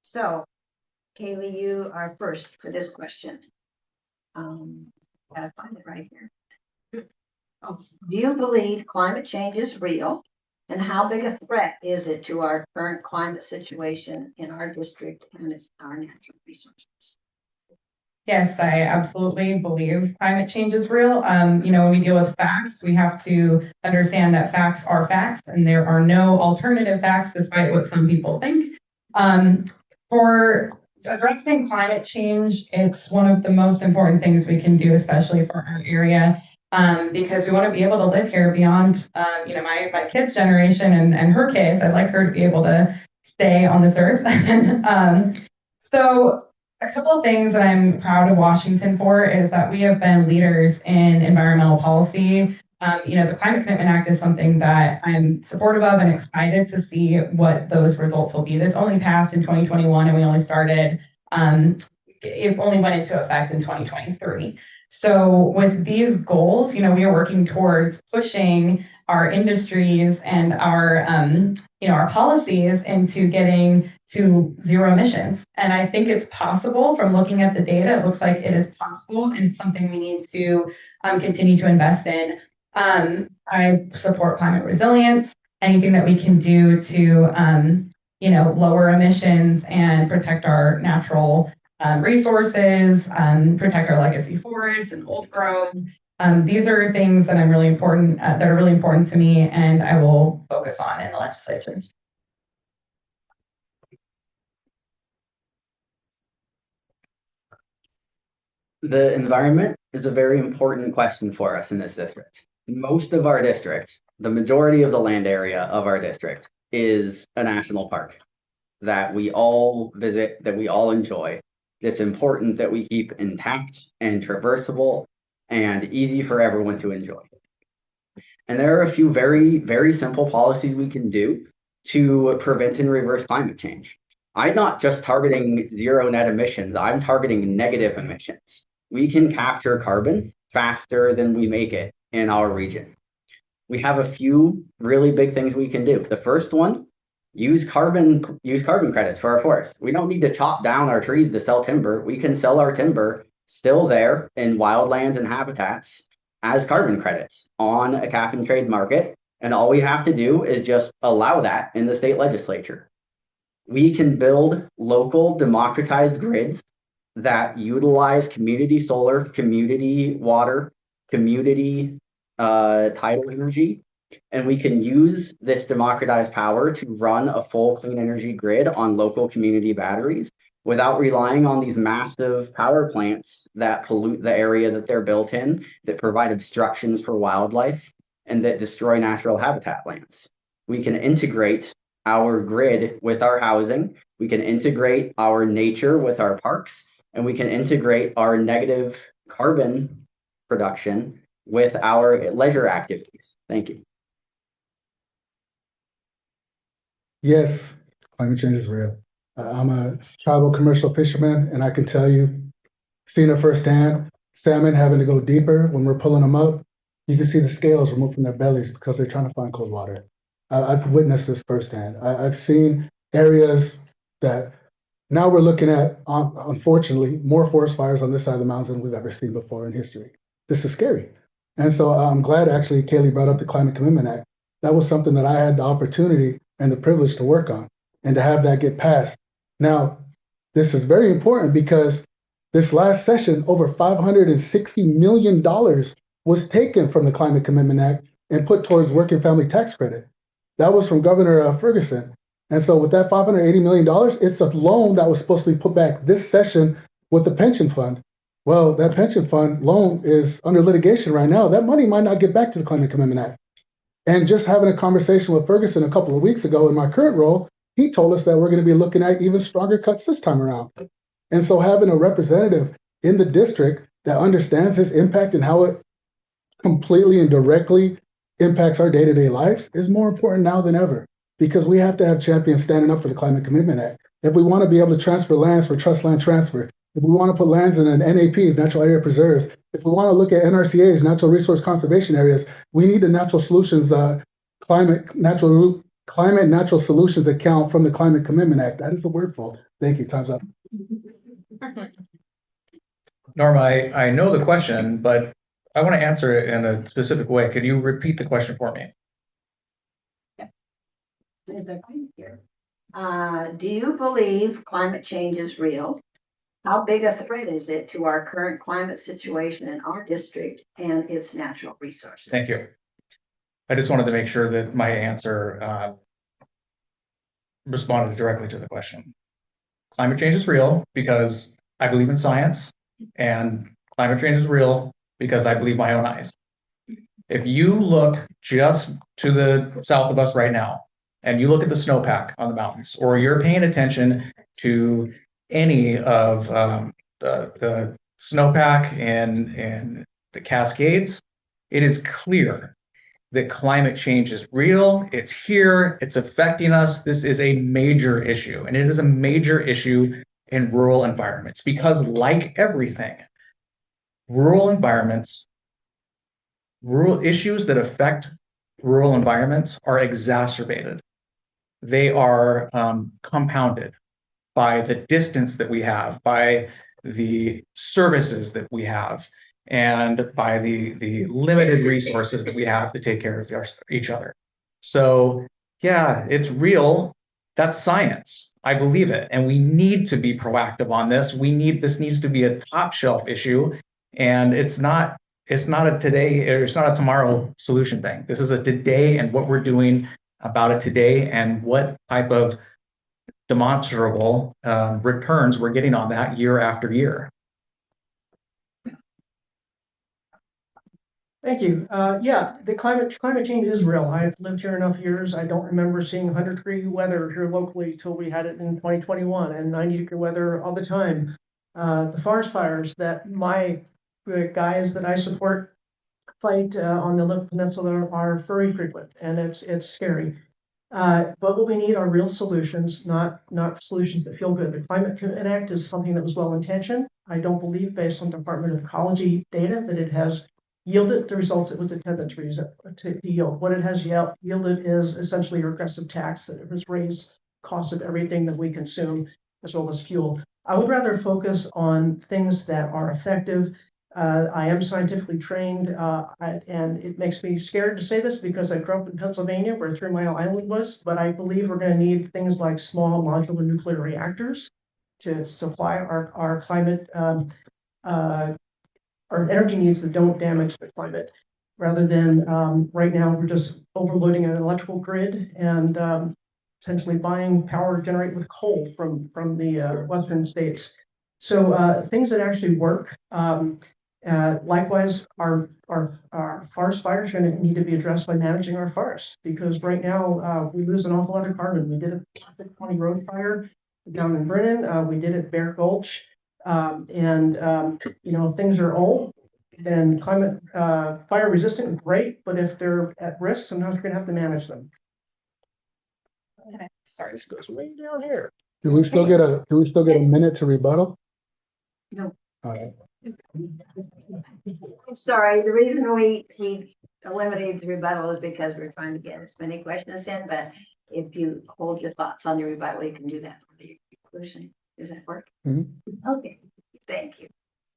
So, Kaylee, you are first for this question. Gotta find it right here. Oh, do you believe climate change is real? And how big a threat is it to our current climate situation in our district and our natural resources? Yes, I absolutely believe climate change is real. When we deal with facts, we have to understand that facts are facts and there are no alternative facts, despite what some people think. For addressing climate change, it's one of the most important things we can do, especially for our area. Because we want to be able to live here beyond, my kids' generation and her kids. I'd like her to be able to stay on this earth. So a couple of things that I'm proud of Washington for is that we have been leaders in environmental policy. The Climate Commitment Act is something that I'm supportive of and excited to see what those results will be. This only passed in 2021 and we only started, it only went into effect in 2023. So with these goals, we are working towards pushing our industries and our policies into getting to zero emissions. And I think it's possible from looking at the data. It looks like it is possible and it's something we need to continue to invest in. I support climate resilience, anything that we can do to, lower emissions and protect our natural resources, protect our legacy forests and old growth. These are things that are really important to me, and I will focus on in the legislature. The environment is a very important question for us in this district. most of our district, the majority of the land area of our district is a national park that we all visit, that we all enjoy. It's important that we keep intact and traversable and easy for everyone to enjoy. And there are a few very, very simple policies we can do to prevent and reverse climate change. I'm not just targeting zero net emissions, I'm targeting negative emissions. We can capture carbon faster than we make it in our region. We have a few really big things we can do. The first one, use carbon credits for our forests. We don't need to chop down our trees to sell timber. We can sell our timber still there in wildlands and habitats as carbon credits on a cap and trade market. And all we have to do is just allow that in the state legislature. We can build local democratized grids that utilize community solar, community water, community tidal energy, and we can use this democratized power to run a full clean energy grid on local community batteries without relying on these massive power plants that pollute the area that they're built in, that provide obstructions for wildlife, and that destroy natural habitat lands. We can integrate our grid with our housing, we can integrate our nature with our parks, and we can integrate our negative carbon production with our leisure activities. Thank you. Yes, climate change is real. I'm a tribal commercial fisherman, and I can tell you, seeing it firsthand, salmon having to go deeper when we're pulling them up, you can see the scales remove from their bellies because they're trying to find cold water. I've witnessed this firsthand. I've seen areas that now we're looking at, unfortunately, more forest fires on this side of the mountains than we've ever seen before in history. This is scary. And so I'm glad actually Kaylee brought up the Climate Commitment Act. That was something that I had the opportunity and the privilege to work on and to have that get passed. Now, this is very important because this last session, over $560 million was taken from the Climate Commitment Act and put towards working family tax credit. That was from Governor Ferguson. And so with that $580 million, it's a loan that was supposed to be put back this session with the pension fund. Well, that pension fund loan is under litigation right now. That money might not get back to the Climate Commitment Act. And just having a conversation with Ferguson a couple of weeks ago in my current role, he told us that we're going to be looking at even stronger cuts this time around. And so having a representative in the district that understands his impact and how it completely and directly impacts our day-to-day lives is more important now than ever, because we have to have champions standing up for the Climate Commitment Act. If we want to be able to transfer lands for trust land transfer, if we want to put lands in an NAPs, natural area preserves, if we want to look at NRCAs, natural resource conservation areas, we need the natural solutions, climate natural solutions account from the Climate Commitment Act. That is the word for it. Thank you. Time's up. Norma, I know the question, but I want to answer it in a specific way. Could you repeat the question for me? Is that here? Do you believe climate change is real? How big a threat is it to our current climate situation in our district and its natural resources? Thank you. I just wanted to make sure that my answer responded directly to the question. Climate change is real because I believe in science, and climate change is real because I believe my own eyes. If you look just to the south of us right now, and you look at the snowpack on the mountains, or you're paying attention to any of the snowpack in the Cascades, it is clear that climate change is real. It's here. It's affecting us. This is a major issue, and it is a major issue in rural environments because, like everything, rural issues that affect rural environments are exacerbated. They are compounded by the distance that we have, by the services that we have, and by the limited resources that we have to take care of each other. So yeah, it's real. That's science. I believe it. And we need to be proactive on this. This needs to be a top shelf issue. And it's not a today, or it's not a tomorrow solution thing. This is a today and what we're doing about it today and what type of demonstrable returns we're getting on that year after year. Thank you. Yeah, the climate change is real. I've lived here enough years. I don't remember seeing 100-degree weather here locally till we had it in 2021 and 90-degree weather all the time. The forest fires that my guys that I support fight on the Olympic Peninsula are very frequent, and it's scary. But what we need are real solutions, not solutions that feel good. The Climate Connect is something that was well intentioned. I don't believe, based on Department of Ecology data, that it has yielded the results it was intended to yield. What it has yielded is essentially a regressive tax that has raised costs of everything that we consume, as well as fuel. I would rather focus on things that are effective. I am scientifically trained, and it makes me scared to say this because I grew up in Pennsylvania where 3 Mile Island was, but I believe we're going to need things like small modular nuclear reactors to supply our climate, our energy needs that don't damage the climate, rather than right now we're just overloading an electrical grid and essentially buying power to generate with coal from the western states. So things that actually work. Likewise, our forest fires are going to need to be addressed by managing our forests, because right now we lose an awful lot of carbon. We did a Classic 20 road fire down in Brennan. We did it Bear Gulch. You know, things are old and climate fire resistant, great, but if they're at risk, sometimes we're going to have to manage them. Sorry. This goes way down here. Do we still get a minute to rebuttal? No. All right. Sorry, the reason we eliminated the rebuttal is because we're trying to get as many questions in, but if you hold your thoughts on your rebuttal, you can do that for the conclusion. Does that work? Okay, thank you.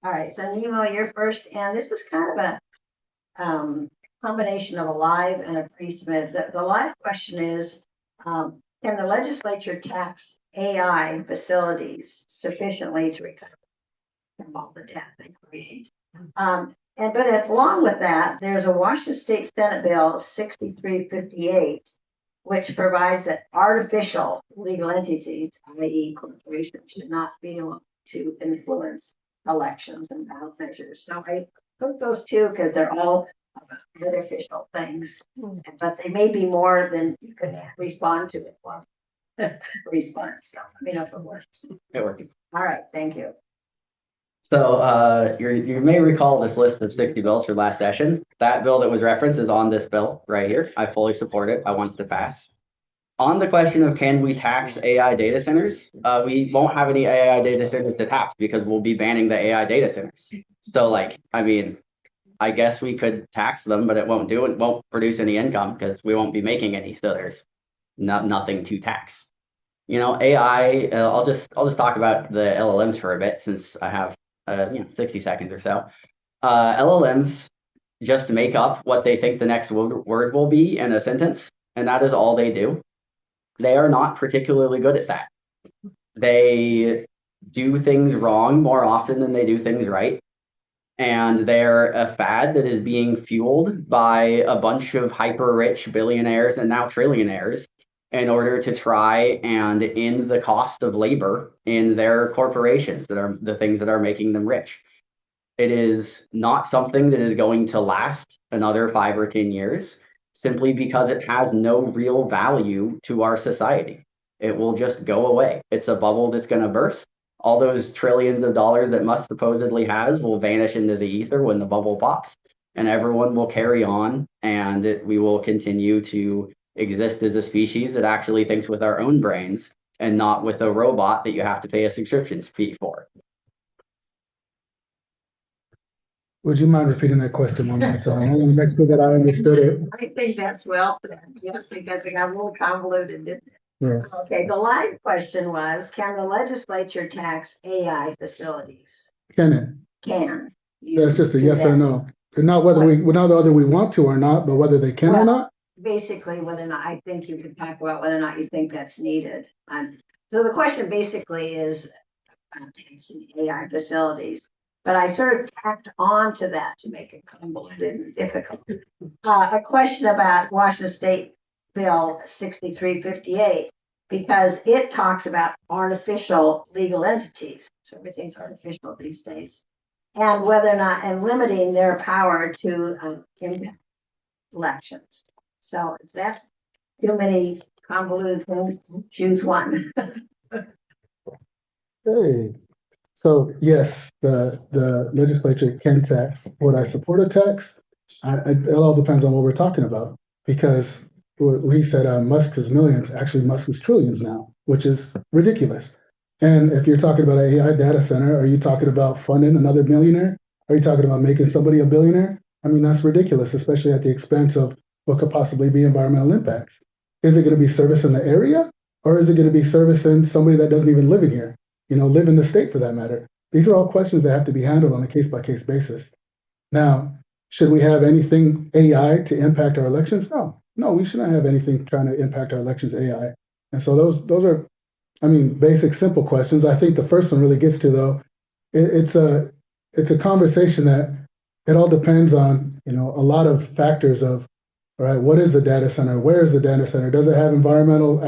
All right, so Nemo, you're first, and this is kind of a combination of a live and a pre-submitted. The live question is, can the legislature tax AI facilities sufficiently to recover from all the debt they create? But along with that, there's a Washington State Senate Bill 6358, which provides that artificial legal entities, i.e. corporations, should not be able to influence elections and ballot measures. So I took those two because they're all artificial things, but they may be more than you can respond to it. One response. So let me know if it works. It works. All right, thank you. So you may recall this list of 60 bills for last session. That bill that was referenced is on this bill right here. I fully support it. I want it to pass. On the question of can we tax AI data centers, we won't have any AI data centers to tax because we'll be banning the AI data centers. So like, I mean, I guess we could tax them, but it won't produce any income because we won't be making any. So there's nothing to tax. You know, AI, I'll just talk about the LLMs for a bit since I have 60 seconds or so. LLMs just make up what they think the next word will be in a sentence, and that is all they do. They are not particularly good at that. They do things wrong more often than they do things right. And they're a fad that is being fueled by a bunch of hyper-rich billionaires and now trillionaires in order to try and end the cost of labor in their corporations that are the things that are making them rich. It is not something that is going to last another 5 or 10 years simply because it has no real value to our society. It will just go away. It's a bubble that's going to burst. All those trillions of dollars that Musk supposedly has will vanish into the ether when the bubble pops, and everyone will carry on, and we will continue to exist as a species that actually thinks with our own brains and not with a robot that you have to pay a subscription fee for. Would you mind repeating that question one more time? I want to make sure that I understood it. I think that's well said. Yes, because it got a little convoluted, didn't it? Yeah. Okay, the live question was, can the legislature tax AI facilities? Can it? Can. That's just a yes or no. Not whether we want to or not, but whether they can or not. Basically, whether or not, I think you could talk about whether or not you think that's needed. So the question basically is AI facilities, but I sort of tacked on to that to make it convoluted and difficult. A question about Washington State Bill 6358, because it talks about artificial legal entities. So everything's artificial these days. and whether or not, and limiting their power to impact elections. So that's too many convoluted things. Choose one. Hey, so yes, the legislature can tax. Would I support a tax? It all depends on what we're talking about. Because we said Musk is millions, actually Musk is trillions now, which is ridiculous. And if you're talking about an AI data center, are you talking about funding another millionaire? Are you talking about making somebody a billionaire? I mean, that's ridiculous, especially at the expense of what could possibly be environmental impacts. Is it going to be service in the area, or is it going to be service in somebody that doesn't even live in here? Live in the state for that matter. These are all questions that have to be handled on a case by case basis. Now, should we have anything AI to impact our elections? No, we shouldn't have anything trying to impact our elections AI. And so those are, I mean, basic, simple questions. I think the first one really gets to though, it's a conversation that it all depends on, a lot of factors of, all right, what is the data center? Where is the data center? Does it have environmental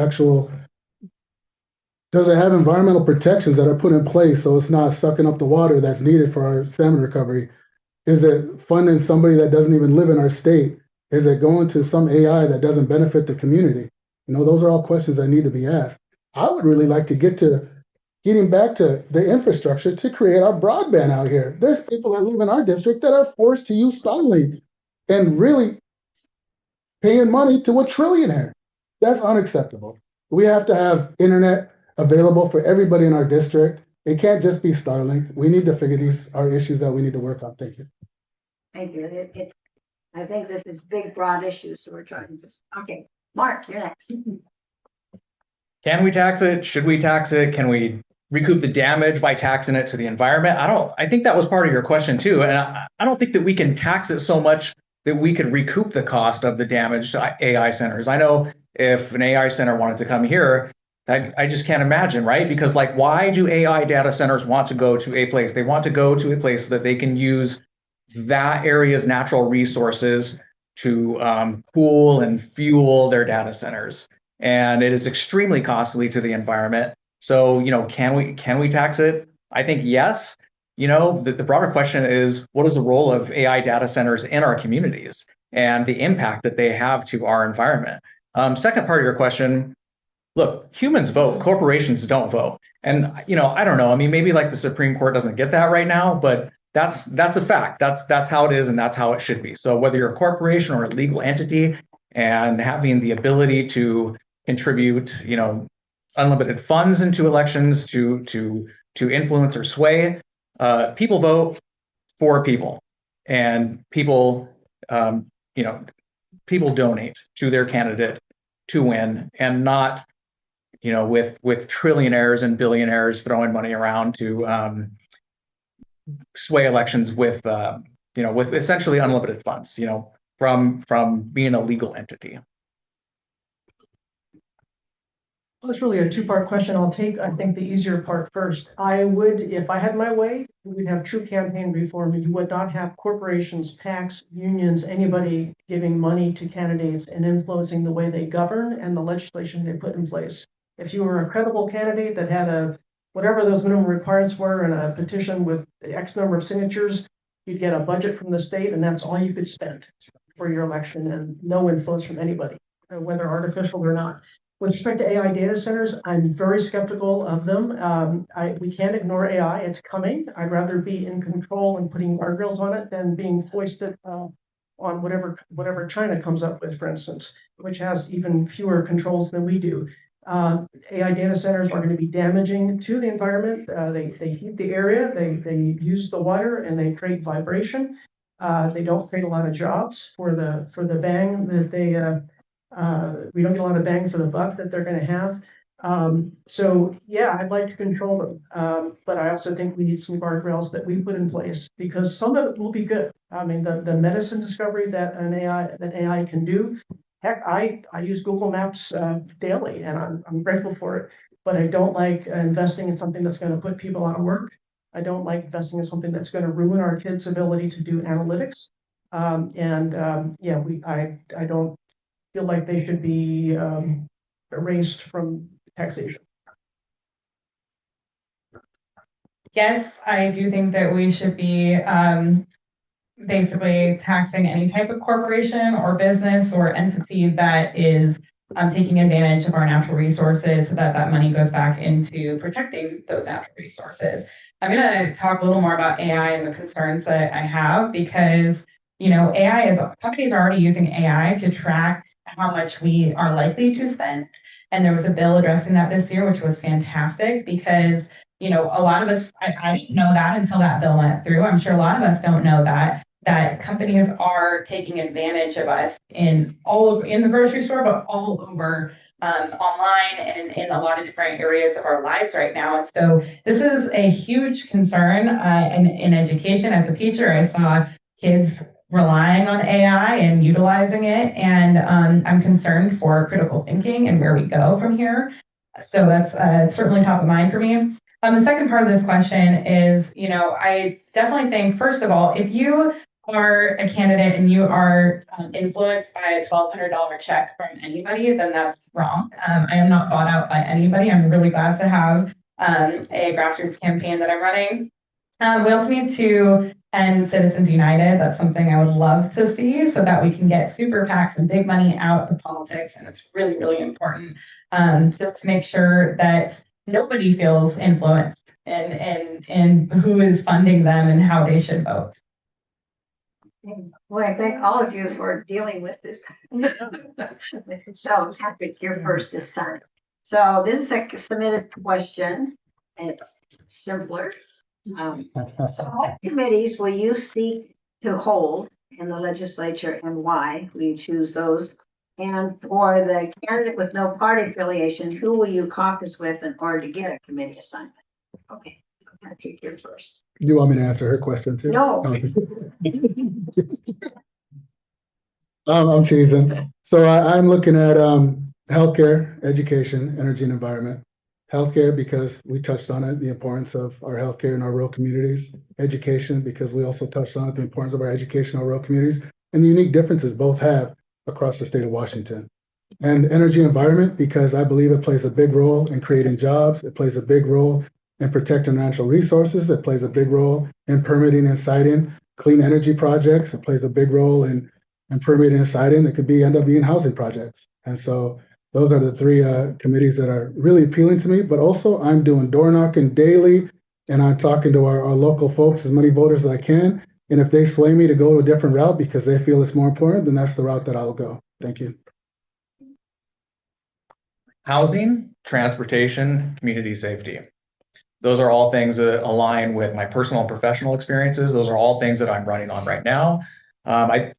protections that are put in place so it's not sucking up the water that's needed for our salmon recovery? Is it funding somebody that doesn't even live in our state? Is it going to some AI that doesn't benefit the community? Those are all questions that need to be asked. I would really like to getting back to the infrastructure to create our broadband out here. There's people that live in our district that are forced to use Starlink and really paying money to a trillionaire. That's unacceptable. We have to have internet available for everybody in our district. It can't just be Starlink. We need to figure these are issues that we need to work on. Thank you. Thank you. I think this is big, broad issues, so we're trying to okay. Mark, you're next. Can we tax it? Should we tax it? Can we recoup the damage by taxing it to the environment? I think that was part of your question too. And I don't think that we can tax it so much that we could recoup the cost of the damage to AI centers. I know if an AI center wanted to come here, I just can't imagine, right? Because why do AI data centers want to go to a place? They want to go to a place so that they can use that area's natural resources to cool and fuel their data centers. And it is extremely costly to the environment. So, can we tax it? I think yes. The broader question is, what is the role of AI data centers in our communities and the impact that they have to our environment? Second part of your question, look, humans vote, corporations don't vote. And, I don't know. I mean, maybe the Supreme Court doesn't get that right now, but that's a fact. That's how it is, and that's how it should be. So whether you're a corporation or a legal entity and having the ability to contribute, unlimited funds into elections to influence or sway, people vote for people, and people donate to their candidate to win, and not with trillionaires and billionaires throwing money around to sway elections with essentially unlimited funds, from being a legal entity. Well, it's really a two-part question. I'll take, I think, the easier part first. I would, if I had my way, we'd have true campaign reform. You would not have corporations, PACs, unions, anybody giving money to candidates and influencing the way they govern and the legislation they put in place. If you were a credible candidate that had whatever those minimum requirements were and a petition with X number of signatures, you'd get a budget from the state, and that's all you could spend for your election, and no influence from anybody, whether artificial or not. With respect to AI data centers, I'm very skeptical of them. We can't ignore AI. It's coming. I'd rather be in control and putting guardrails on it than being foisted on whatever China comes up with, for instance, which has even fewer controls than we do. AI data centers are going to be damaging to the environment. They heat the area, they use the water, and they create vibration. They don't create a lot of jobs for the bang that they. We don't get a lot of bang for the buck that they're going to have. So yeah, I'd like to control them, but I also think we need some guardrails that we put in place, because some of it will be good. I mean, the medicine discovery that AI can do. Heck, I use Google Maps daily, and I'm grateful for it. But I don't like investing in something that's going to put people out of work. I don't like investing in something that's going to ruin our kids' ability to do analytics. I don't feel like they should be erased from taxation. yes, I do think that we should be basically taxing any type of corporation or business or entity that is taking advantage of our natural resources so that that money goes back into protecting those natural resources. I'm going to talk a little more about AI and the concerns that I have because, AI is, companies are already using AI to track how much we are likely to spend. And there was a bill addressing that this year, which was fantastic because a lot of us, I didn't know that until that bill went through. I'm sure a lot of us don't know that companies are taking advantage of us in the grocery store, but all over online and in a lot of different areas of our lives right now. And so this is a huge concern in education. As a teacher, I saw kids relying on AI and utilizing it. And I'm concerned for critical thinking and where we go from here. So that's certainly top of mind for me. The second part of this question is, I definitely think, first of all, if you are a candidate and you are influenced by a $1,200 check from anybody, then that's wrong. I am not bought out by anybody. I'm really glad to have a grassroots campaign that I'm running. We also need to end Citizens United. That's something I would love to see so that we can get super PACs and big money out of politics. And it's really, really important just to make sure that nobody feels influenced in who is funding them and how they should vote. Well, I thank all of you for dealing with this. So I'm happy you're first this time. So this is a submitted question. It's simpler. So what committees will you seek to hold in the legislature and why will you choose those? And for the candidate with no party affiliation, who will you caucus with in order to get a committee assignment? Okay, so Patrick, you're first. You want me to answer her question too? No. I'm teasing. So I'm looking at healthcare, education, energy and environment. Healthcare, because we touched on it, the importance of our healthcare in our rural communities. Education, because we also touched on it, the importance of our education in our rural communities and the unique differences both have across the state of Washington. And energy and environment, because I believe it plays a big role in creating jobs. It plays a big role in protecting natural resources. It plays a big role in permitting and citing clean energy projects. It plays a big role in permitting and citing that could end up being housing projects. And so those are the three committees that are really appealing to me, but also I'm doing door knocking daily and I'm talking to our local folks, as many voters as I can. And if they sway me to go a different route because they feel it's more important, then that's the route that I'll go. Thank you. Housing, transportation, community safety. Those are all things that align with my personal and professional experiences. Those are all things that I'm running on right now.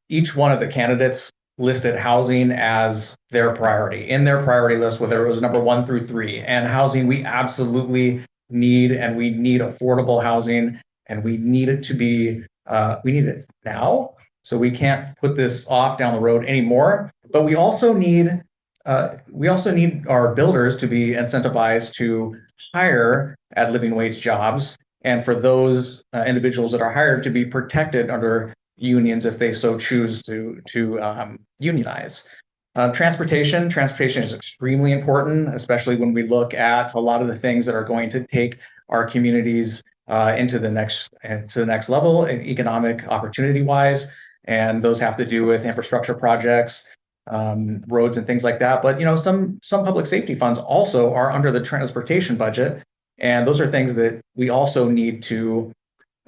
Each one of the candidates listed housing as their priority in their priority list, whether it was number 1 through 3. And housing, we absolutely need, and we need affordable housing, and we need it to be, we need it now. So we can't put this off down the road anymore. But we also need our builders to be incentivized to hire at living wage jobs, and for those individuals that are hired to be protected under unions if they so choose to unionize. Transportation is extremely important, especially when we look at a lot of the things that are going to take our communities into the next level, economic opportunity wise, and those have to do with infrastructure projects, roads and things like that. But some public safety funds also are under the transportation budget, and those are things that we also need to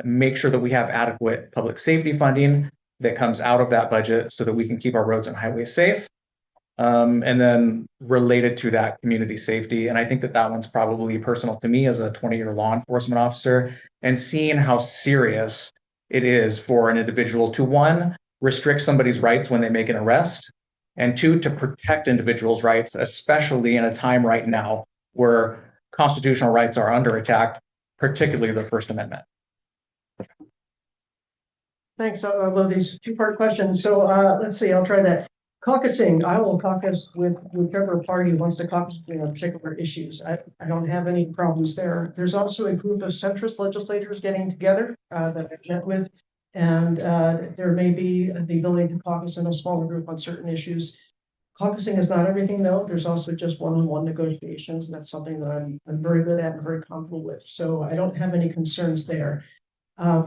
make sure that we have adequate public safety funding that comes out of that budget so that we can keep our roads and highways safe. And then related to that, community safety. And I think that one's probably personal to me as a 20-year law enforcement officer, and seeing how serious it is for an individual to, 1, restrict somebody's rights when they make an arrest, and 2, to protect individuals' rights, especially in a time right now where constitutional rights are under attack, particularly the First Amendment. Thanks. I love these two-part questions. So let's see, I'll try that. Caucusing, I will caucus with whichever party wants to caucus on particular issues. I don't have any problems there. There's also a group of centrist legislators getting together that I've met with, and there may be the ability to caucus in a smaller group on certain issues. Caucusing is not everything, though. There's also just one-on-one negotiations, and that's something that I'm very good at and very comfortable with. So I don't have any concerns there.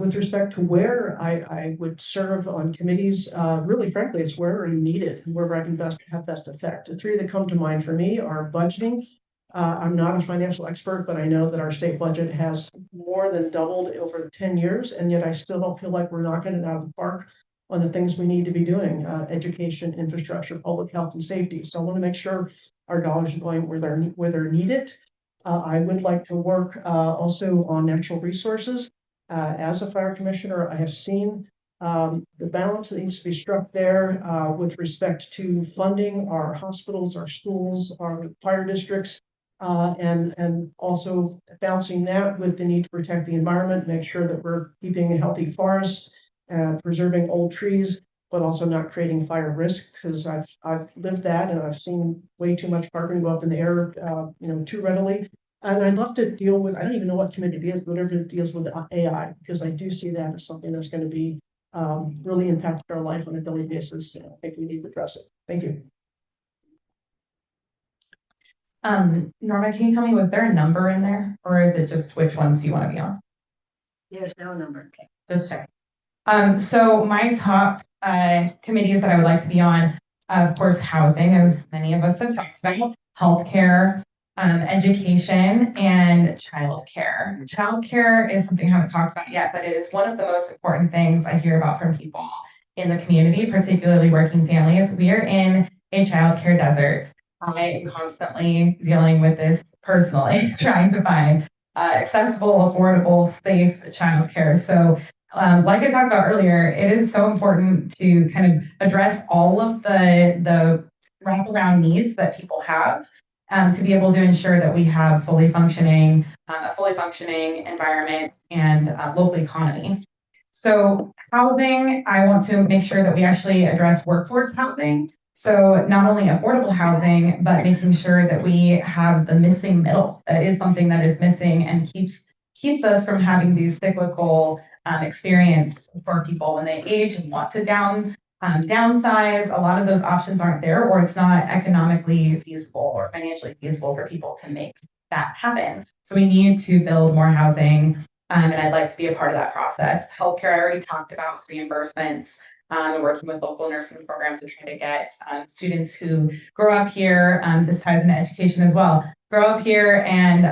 With respect to where I would serve on committees, really frankly, it's where I'm needed and where I can have best effect. The three that come to mind for me are budgeting. I'm not a financial expert, but I know that our state budget has more than doubled over 10 years, and yet I still don't feel like we're knocking it out of the park on the things we need to be doing, education, infrastructure, public health and safety. So I want to make sure our dollars are going where they're needed. I would like to work also on natural resources. As a fire commissioner, I have seen the balance that needs to be struck there with respect to funding our hospitals, our schools, our fire districts, and also balancing that with the need to protect the environment, make sure that we're keeping a healthy forest, preserving old trees, but also not creating fire risk, because I've lived that and I've seen way too much carbon go up in the air, too readily. And I'd love to deal with, I don't even know what committee it is, whatever it deals with AI, because I do see that as something that's going to be really impact our life on a daily basis. I think we need to address it. Thank you. Norma, can you tell me, was there a number in there, or is it just which ones do you want to be on? There's no number. Okay. Just check. So my top committees that I would like to be on, of course, housing, as many of us have talked about, healthcare, education, and childcare. Childcare is something I haven't talked about yet, but it is one of the most important things I hear about from people in the community, particularly working families. We are in a childcare desert. I am constantly dealing with this personally, trying to find accessible, affordable, safe childcare. So like I talked about earlier, it is so important to kind of address all of the wraparound needs that people have to be able to ensure that we have a fully functioning environment and local economy. So housing, I want to make sure that we actually address workforce housing. So not only affordable housing, but making sure that we have the missing middle. That is something that is missing and keeps us from having these cyclical experience for people when they age and want to downsize. A lot of those options aren't there, or it's not economically feasible or financially feasible for people to make that happen. So we need to build more housing, and I'd like to be a part of that process. Healthcare, I already talked about reimbursements. And working with local nursing programs to try to get students who grow up here, this ties into education as well, grow up here and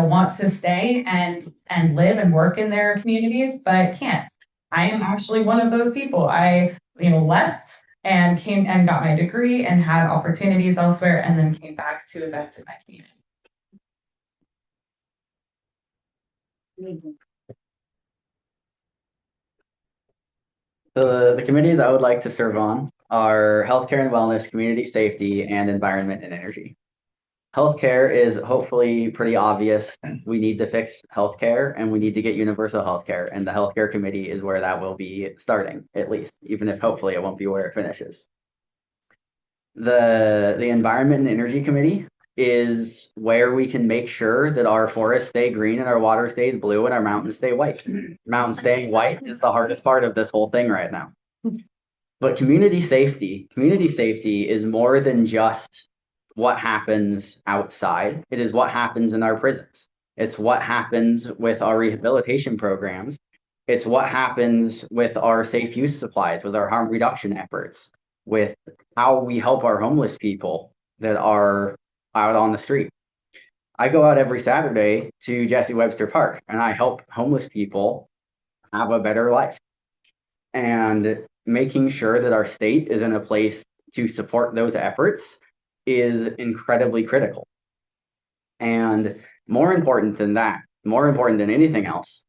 want to stay and live and work in their communities, but can't. I am actually one of those people. I left and came and got my degree and had opportunities elsewhere, and then came back to invest in my community. The committees I would like to serve on are healthcare and wellness, community safety, and environment and energy. Healthcare is hopefully pretty obvious. We need to fix healthcare and we need to get universal healthcare, and the healthcare committee is where that will be starting, at least, even if hopefully it won't be where it finishes. The environment and energy committee is where we can make sure that our forests stay green and our water stays blue and our mountains stay white. Mountains staying white is the hardest part of this whole thing right now. But community safety is more than just what happens outside. It is what happens in our prisons. It's what happens with our rehabilitation programs. It's what happens with our safe use supplies, with our harm reduction efforts, with how we help our homeless people that are out on the street. I go out every Saturday to Jesse Webster Park and I help homeless people have a better life. And making sure that our state is in a place to support those efforts is incredibly critical. And more important than that, more important than anything else,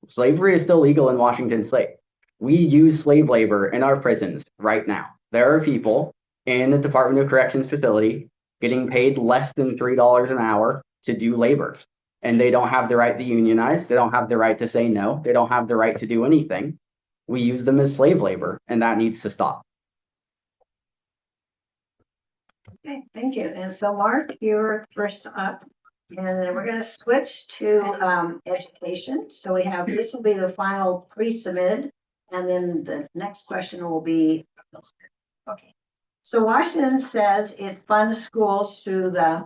slavery is still legal in Washington state. We use slave labor in our prisons right now. There are people in the Department of Corrections facility getting paid less than $3 an hour to do labor. And they don't have the right to unionize. They don't have the right to say no. They don't have the right to do anything. We use them as slave labor, and that needs to stop. Okay, thank you. And so Mark, you're first up. And then we're going to switch to education. So we have, this will be the final pre-submitted. And then the next question will be, okay. So Washington says it funds schools through the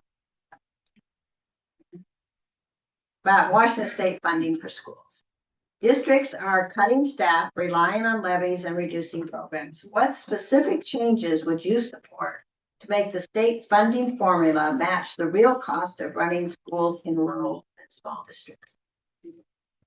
Washington state funding for schools. Districts are cutting staff, relying on levies, and reducing programs. What specific changes would you support to make the state funding formula match the real cost of running schools in rural and small districts?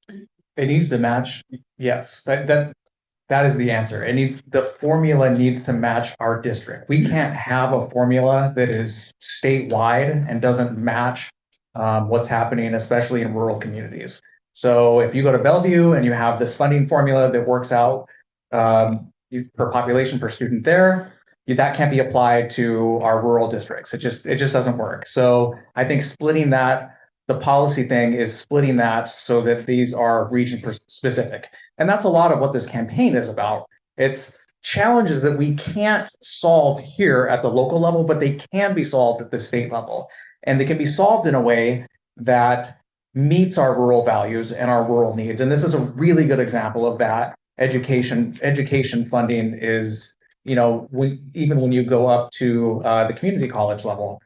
It needs to match. Yes, that is the answer. The formula needs to match our district. We can't have a formula that is statewide and doesn't match what's happening, especially in rural communities. So if you go to Bellevue and you have this funding formula that works out per population per student there, that can't be applied to our rural districts. It just doesn't work. So I think splitting that, the policy thing is splitting that so that these are region specific. And that's a lot of what this campaign is about. It's challenges that we can't solve here at the local level, but they can be solved at the state level. And they can be solved in a way that meets our rural values and our rural needs. And this is a really good example of that. Education funding is, even when you go up to the community college level,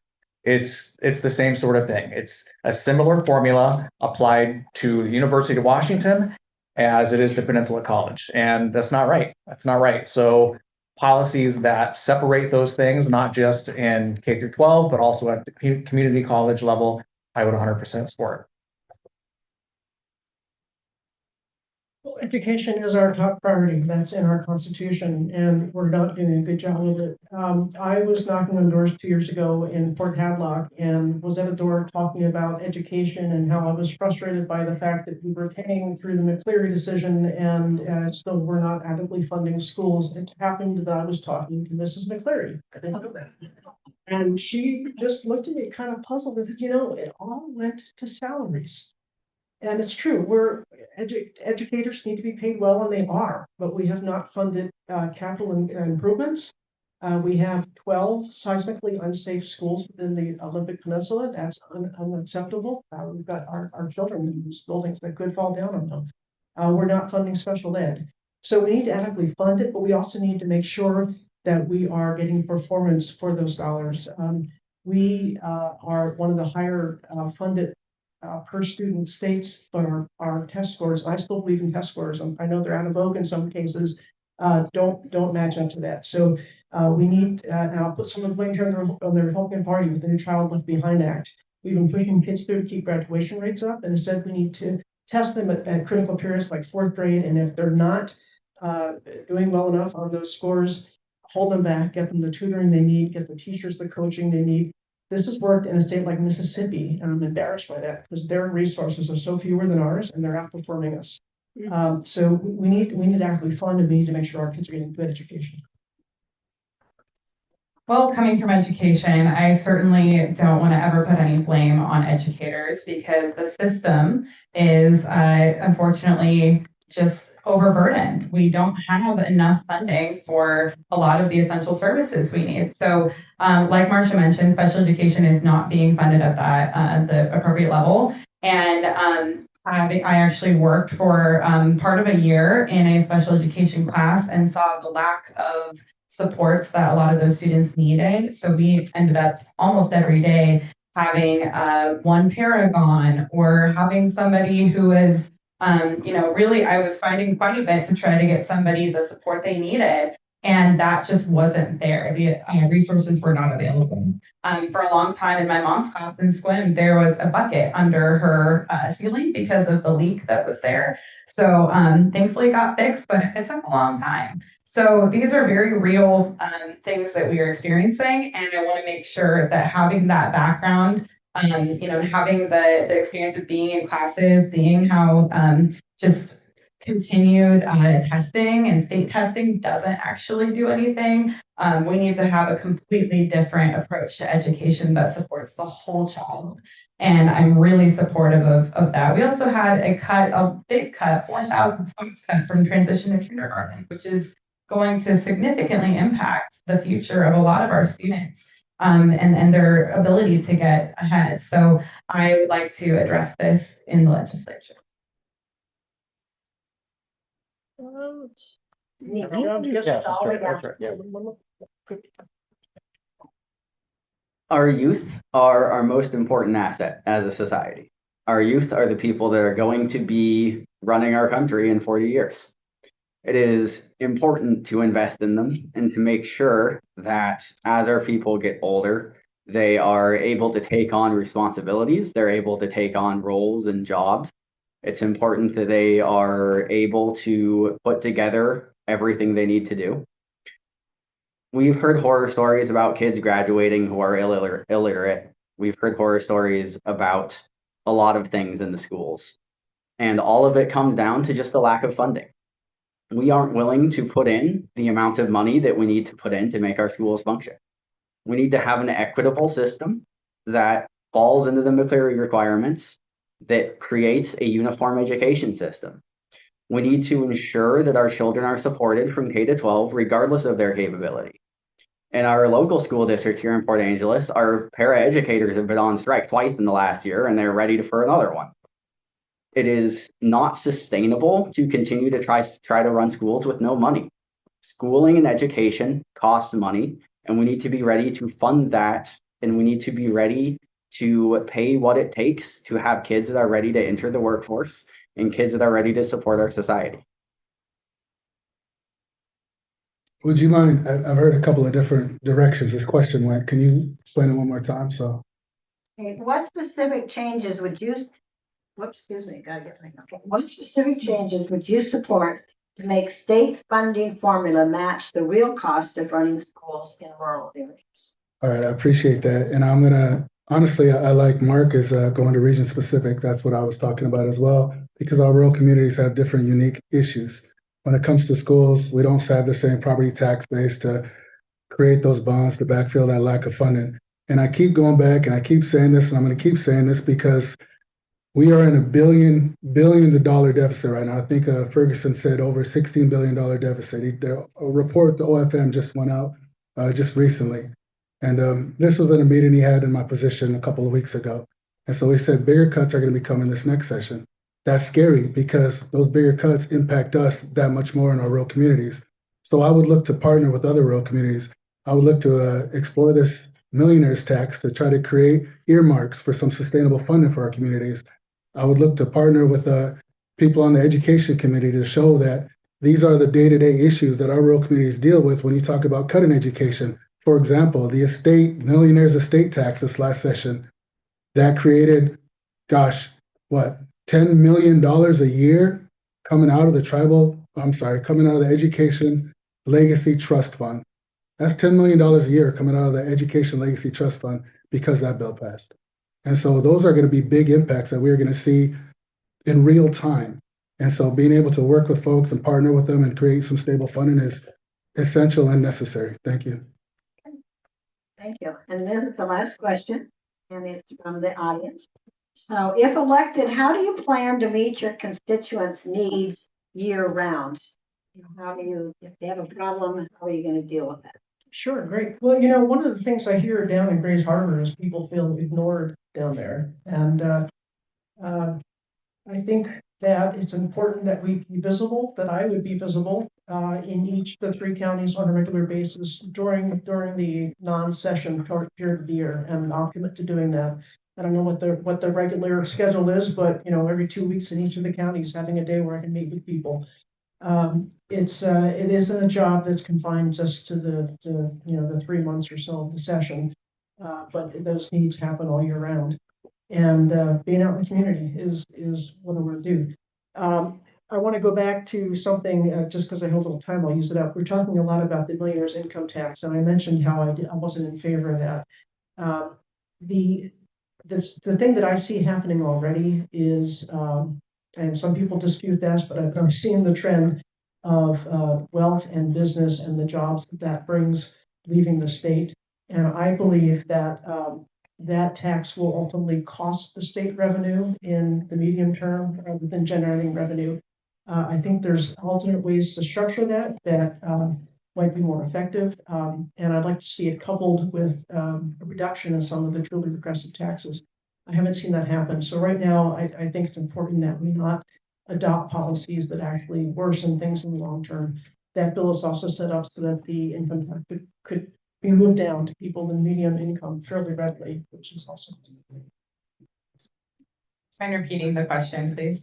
it's the same sort of thing. It's a similar formula applied to the University of Washington as it is to Peninsula College. And that's not right. That's not right. So policies that separate those things, not just in K through 12, but also at the community college level, I would 100% support. Well, education is our top priority. That's in our Constitution, and we're not doing a good job of it. I was knocking on doors 2 years ago in Port Hadlock and was at a door talking about education and how I was frustrated by the fact that we were paying through the McCleary decision and still we're not adequately funding schools. It happened that I was talking to Mrs. McCleary. I didn't know that. And she just looked at me kind of puzzled and said, it all went to salaries. And it's true, educators need to be paid well, and they are, but we have not funded capital improvements. We have 12 seismically unsafe schools within the Olympic Peninsula. That's unacceptable. We've got our children in these buildings that could fall down on them. We're not funding special ed. So we need to adequately fund it, but we also need to make sure that we are getting performance for those dollars. We are one of the higher funded per student states, but our test scores, I still believe in test scores. I know they're out of vogue in some cases, don't match up to that. So we need, and I'll put some of the blame here on the Republican Party with the New Child Left Behind Act. We've been pushing kids through to keep graduation rates up, and instead we need to test them at critical periods like fourth grade, and if they're not doing well enough on those scores, hold them back, get them the tutoring they need, get the teachers the coaching they need. This has worked in a state like Mississippi, and I'm embarrassed by that because their resources are so fewer than ours, and they're outperforming us. So we need to actually fund, and we need to make sure our kids are getting good education. Well, coming from education, I certainly don't want to ever put any blame on educators because the system is unfortunately just overburdened. We don't have enough funding for a lot of the essential services we need. So like Marcia mentioned, special education is not being funded at the appropriate level. And I actually worked for part of a year in a special education class and saw the lack of supports that a lot of those students needed. So we ended up almost every day having one paragon or having somebody who is really, I was finding quite a bit to try to get somebody the support they needed. And that just wasn't there. The resources were not available. For a long time in my mom's class in swim, there was a bucket under her ceiling because of the leak that was there. So thankfully it got fixed, but it took a long time. So these are very real things that we are experiencing. And I want to make sure that having that background, having the experience of being in classes, seeing how just continued testing and state testing doesn't actually do anything. We need to have a completely different approach to education that supports the whole child. And I'm really supportive of that. We also had a big cut, 4,000 spots cut from transition to kindergarten, which is going to significantly impact the future of a lot of our students and their ability to get ahead. So I would like to address this in the legislature. Yeah, that's right. Yeah. Our youth are our most important asset as a society. Our youth are the people that are going to be running our country in 40 years. It is important to invest in them and to make sure that as our people get older, they are able to take on responsibilities, they're able to take on roles and jobs. It's important that they are able to put together everything they need to do. We've heard horror stories about kids graduating who are illiterate. We've heard horror stories about a lot of things in the schools. And all of it comes down to just a lack of funding. We aren't willing to put in the amount of money that we need to put in to make our schools function. We need to have an equitable system that falls into the McCleary requirements, that creates a uniform education system. We need to ensure that our children are supported from K to 12, regardless of their capability. In our local school district here in Port Angeles, our paraeducators have been on strike twice in the last year, and they're ready for another one. It is not sustainable to continue to try to run schools with no money. Schooling and education costs money, and we need to be ready to fund that, and we need to be ready to pay what it takes to have kids that are ready to enter the workforce and kids that are ready to support our society. Would you mind? I've heard a couple of different directions this question went. Can you explain it one more time? So, Okay, what specific changes would you, whoops, excuse me, gotta get my, okay. What specific changes would you support to make state funding formula match the real cost of running schools in rural areas? all right, I appreciate that. And I'm gonna, honestly, I like Mark is going to region specific. That's what I was talking about as well, because our rural communities have different unique issues. When it comes to schools, we don't have the same property tax base to create those bonds to backfill that lack of funding. And I keep going back and I keep saying this, and I'm going to keep saying this because we are in a billions of dollar deficit right now. I think Ferguson said over $16 billion deficit. A report, the OFM just went out just recently. And this was in a meeting he had in my position a couple of weeks ago. And so he said bigger cuts are going to be coming this next session. That's scary because those bigger cuts impact us that much more in our rural communities. So I would look to partner with other rural communities. I would look to explore this millionaire's tax to try to create earmarks for some sustainable funding for our communities. I would look to partner with people on the education committee to show that these are the day-to-day issues that our rural communities deal with when you talk about cutting education. For example, the millionaire's estate tax this last session, that created, gosh, what, $10 million a year coming out of the Education Legacy Trust Fund. That's $10 million a year coming out of the Education Legacy Trust Fund because that bill passed. And so those are going to be big impacts that we're going to see in real time. And so being able to work with folks and partner with them and create some stable funding is essential and necessary. Thank you. Thank you. And this is the last question, and it's from the audience. So if elected, how do you plan to meet your constituents' needs year round? How do you, if they have a problem, how are you going to deal with it? Sure, great. Well, one of the things I hear down in Grays Harbor is people feel ignored down there. And I think that it's important that we be visible, that I would be visible in each of the 3 counties on a regular basis during the non-session period of the year. And I'll commit to doing that. I don't know what the regular schedule is, but every 2 weeks in each of the counties, having a day where I can meet with people. It isn't a job that's confined just to the 3 months or so of the session, but those needs happen all year round. And being out in the community is what I want to do. I want to go back to something just because I have a little time. I'll use it up. We're talking a lot about the millionaire's income tax, and I mentioned how I wasn't in favor of that. The thing that I see happening already is, and some people dispute this, but I'm seeing the trend of wealth and business and the jobs that brings leaving the state. And I believe that that tax will ultimately cost the state revenue in the medium term rather than generating revenue. I think there's alternate ways to structure that might be more effective. And I'd like to see it coupled with a reduction in some of the truly regressive taxes. I haven't seen that happen. So right now, I think it's important that we not adopt policies that actually worsen things in the long term. That bill is also set up so that the income tax could be moved down to people in medium income fairly readily, which is awesome. Mind repeating the question, please?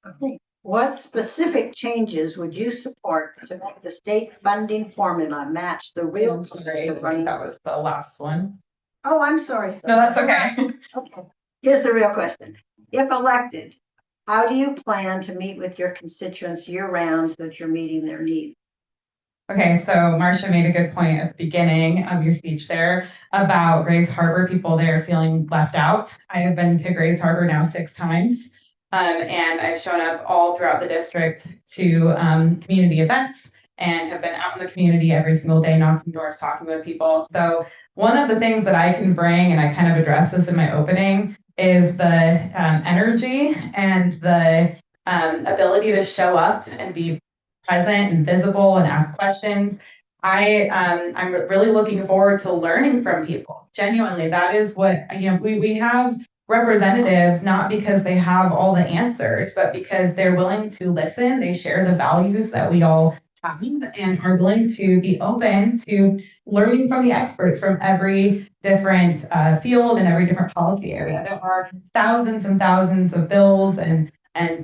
Okay. What specific changes would you support to make the state funding formula match the real I'm cost sorry, I of think running? that was the last one. Oh, I'm sorry. No, that's okay. Okay, here's the real question. If elected, how do you plan to meet with your constituents year round so that you're meeting their needs? Okay, so Marcia made a good point at the beginning of your speech there about Grays Harbor, people there feeling left out. I have been to Grays Harbor now 6 times, and I've shown up all throughout the district to community events and have been out in the community every single day, knocking doors, talking with people. So one of the things that I can bring, and I kind of address this in my opening, is the energy and the ability to show up and be present and visible and ask questions. I'm really looking forward to learning from people. Genuinely, that is what, we have representatives not because they have all the answers, but because they're willing to listen. They share the values that we all have and are willing to be open to learning from the experts from every different field and every different policy area. There are thousands and thousands of bills and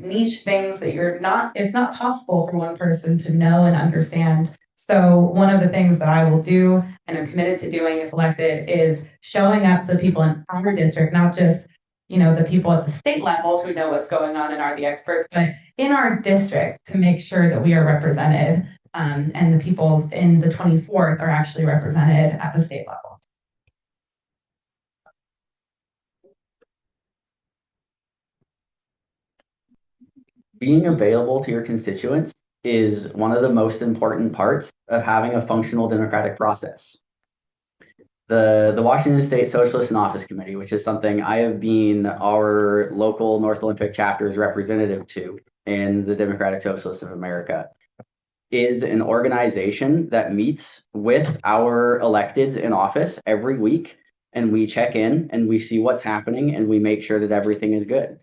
niche things that it's not possible for one person to know and understand. So one of the things that I will do and I'm committed to doing if elected is showing up to the people in our district, not just, the people at the state level who know what's going on and are the experts, but in our district to make sure that we are represented and the people in the 24th are actually represented at the state level. Being available to your constituents is one of the most important parts of having a functional democratic process. The Washington State Socialist and Office Committee, which is something I have been our local North Olympic chapter's representative to in the Democratic Socialists of America, is an organization that meets with our electeds in office every week, and we check in and we see what's happening and we make sure that everything is good.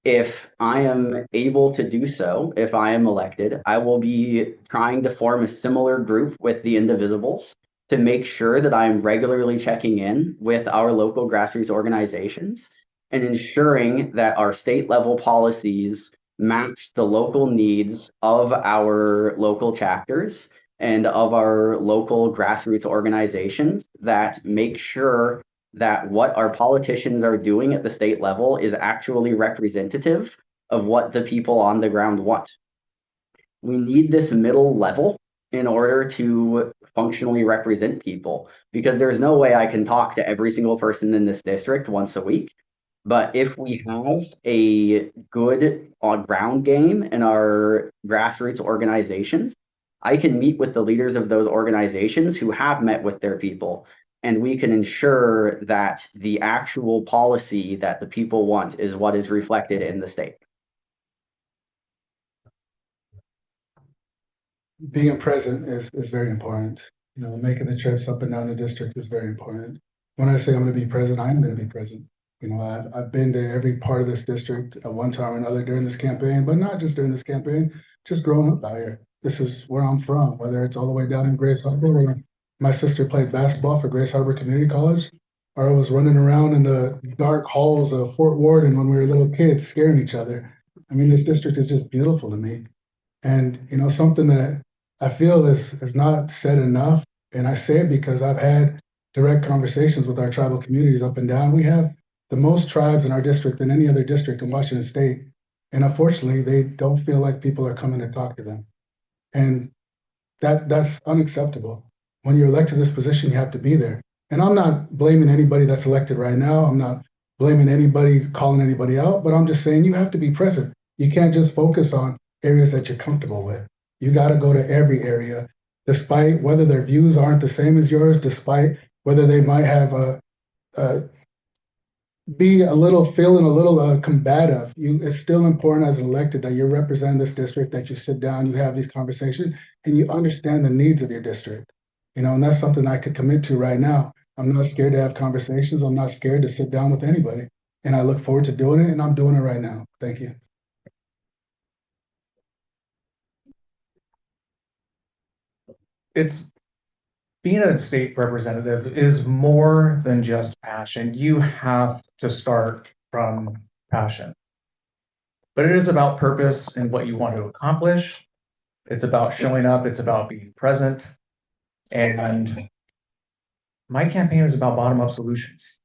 If I am able to do so, if I am elected, I will be trying to form a similar group with the Indivisibles to make sure that I'm regularly checking in with our local grassroots organizations and ensuring that our state level policies match the local needs of our local chapters and of our local grassroots organizations that make sure that what our politicians are doing at the state level is actually representative of what the people on the ground want. We need this middle level in order to functionally represent people, because there's no way I can talk to every single person in this district once a week. But if we have a good ground game in our grassroots organizations, I can meet with the leaders of those organizations who have met with their people, and we can ensure that the actual policy that the people want is what is reflected in the state. Being present is very important. Making the trips up and down the district is very important. When I say I'm going to be present, I am going to be present. I've been to every part of this district at one time or another during this campaign, but not just during this campaign, just growing up out here. This is where I'm from, whether it's all the way down in Grays Harbor, where my sister played basketball for Grays Harbor Community College, or I was running around in the dark halls of Fort Worden when we were little kids scaring each other. I mean, this district is just beautiful to me. And, something that I feel is not said enough, and I say it because I've had direct conversations with our tribal communities up and down. We have the most tribes in our district than any other district in Washington State. And unfortunately, they don't feel like people are coming to talk to them. And that's unacceptable. When you're elected to this position, you have to be there. And I'm not blaming anybody that's elected right now. I'm not blaming anybody, calling anybody out, but I'm just saying you have to be present. You can't just focus on areas that you're comfortable with. You got to go to every area, despite whether their views aren't the same as yours, despite whether they might have feeling a little combative. It's still important as an elected that you're representing this district, that you sit down, you have these conversations, and you understand the needs of your district. And that's something I could commit to right now. I'm not scared to have conversations. I'm not scared to sit down with anybody. And I look forward to doing it, and I'm doing it right now. Thank you. It's being a state representative is more than just passion. You have to start from passion. But it is about purpose and what you want to accomplish. It's about showing up, it's about being present. And my campaign is about bottom-up solutions.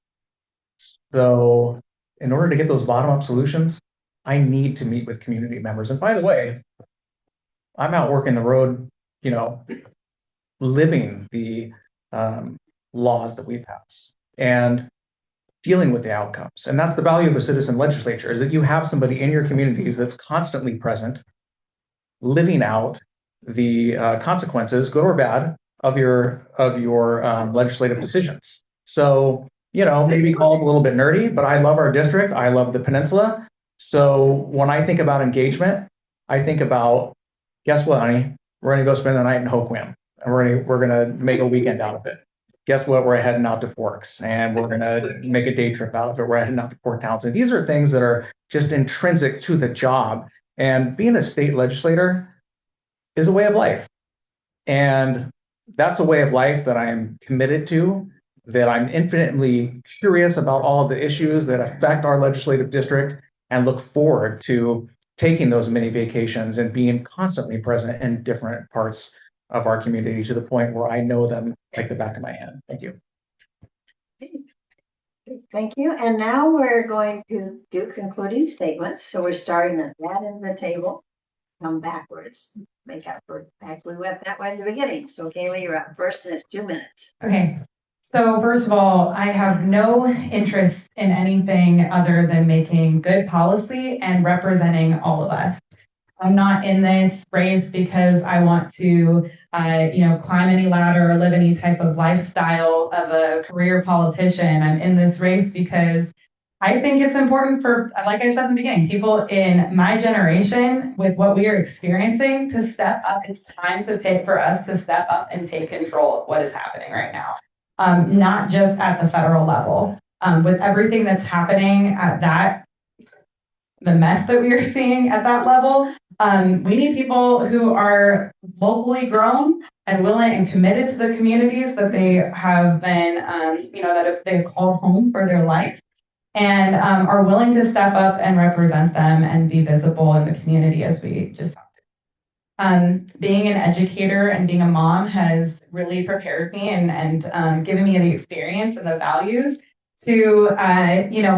So in order to get those bottom-up solutions, I need to meet with community members. And by the way, I'm out working the road, living the laws that we've passed and dealing with the outcomes. And that's the value of a citizen legislature, is that you have somebody in your communities that's constantly present, living out the consequences, good or bad, of your legislative decisions. So, maybe call it a little bit nerdy, but I love our district. I love the peninsula. So when I think about engagement, I think about, guess what, honey? We're going to go spend the night in Hoquiam, and we're going to make a weekend out of it. Guess what? We're heading out to Forks, and we're going to make a day trip out of it. We're heading out to Port Townsend. These are things that are just intrinsic to the job. And being a state legislator is a way of life. And that's a way of life that I'm committed to, that I'm infinitely curious about all of the issues that affect our legislative district, and look forward to taking those mini vacations and being constantly present in different parts of our community to the point where I know them like the back of my hand. Thank you. Thank you. And now we're going to do concluding statements. So we're starting at that end of the table, come backwards, make up for the fact we went that way in the beginning. So Kaylee, you're up first, and it's 2 minutes. Okay. So first of all, I have no interest in anything other than making good policy and representing all of us. I'm not in this race because I want to, climb any ladder or live any type of lifestyle of a career politician. I'm in this race because I think it's important for, like I said in the beginning, people in my generation with what we are experiencing to step up. It's time for us to step up and take control of what is happening right now. Not just at the federal level. With everything that's happening at the mess that we are seeing at that level, we need people who are locally grown and willing and committed to the communities that they have been, that they've called home for their life, and are willing to step up and represent them and be visible in the community, as we just talked about. Being an educator and being a mom has really prepared me and given me the experience and the values to,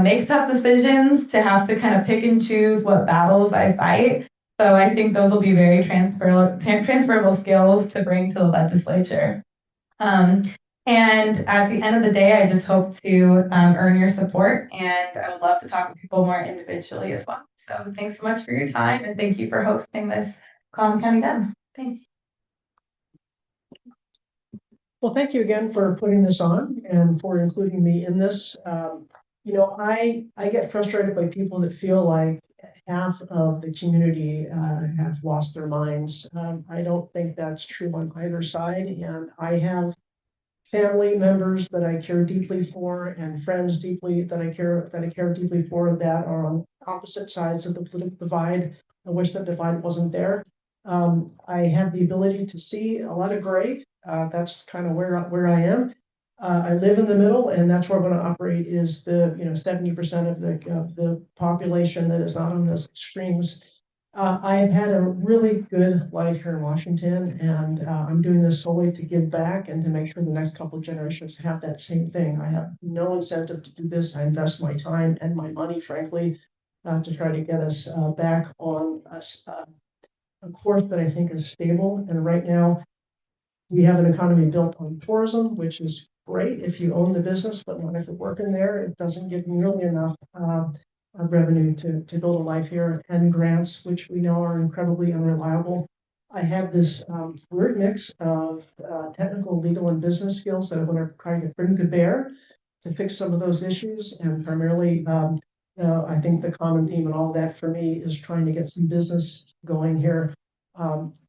make tough decisions, to have to kind of pick and choose what battles I fight. So I think those will be very transferable skills to bring to the legislature. And at the end of the day, I just hope to earn your support, and I would love to talk with people more individually as well. So thanks so much for your time, and thank you for hosting this Collin County Dems. Thanks. Well, thank you again for putting this on and for including me in this. I get frustrated by people that feel like half of the community have lost their minds. I don't think that's true on either side, and I have family members that I care deeply for, and friends that I care deeply for, that are on opposite sides of the political divide. I wish that divide wasn't there. I have the ability to see a lot of gray. That's kind of where I am. I live in the middle, and that's where I'm going to operate, is the 70% of the population that is not on those extremes. I have had a really good life here in Washington, and I'm doing this solely to give back and to make sure the next couple of generations have that same thing. I have no incentive to do this. I invest my time and my money, frankly, to try to get us back on a course that I think is stable. And right now, we have an economy built on tourism, which is great if you own the business, but not if you're working there. It doesn't give nearly enough revenue to build a life here, and grants, which we know are incredibly unreliable. I have this weird mix of technical, legal, and business skills that I'm going to try to bring to bear to fix some of those issues. And primarily, I think the common theme in all that for me is trying to get some business going here,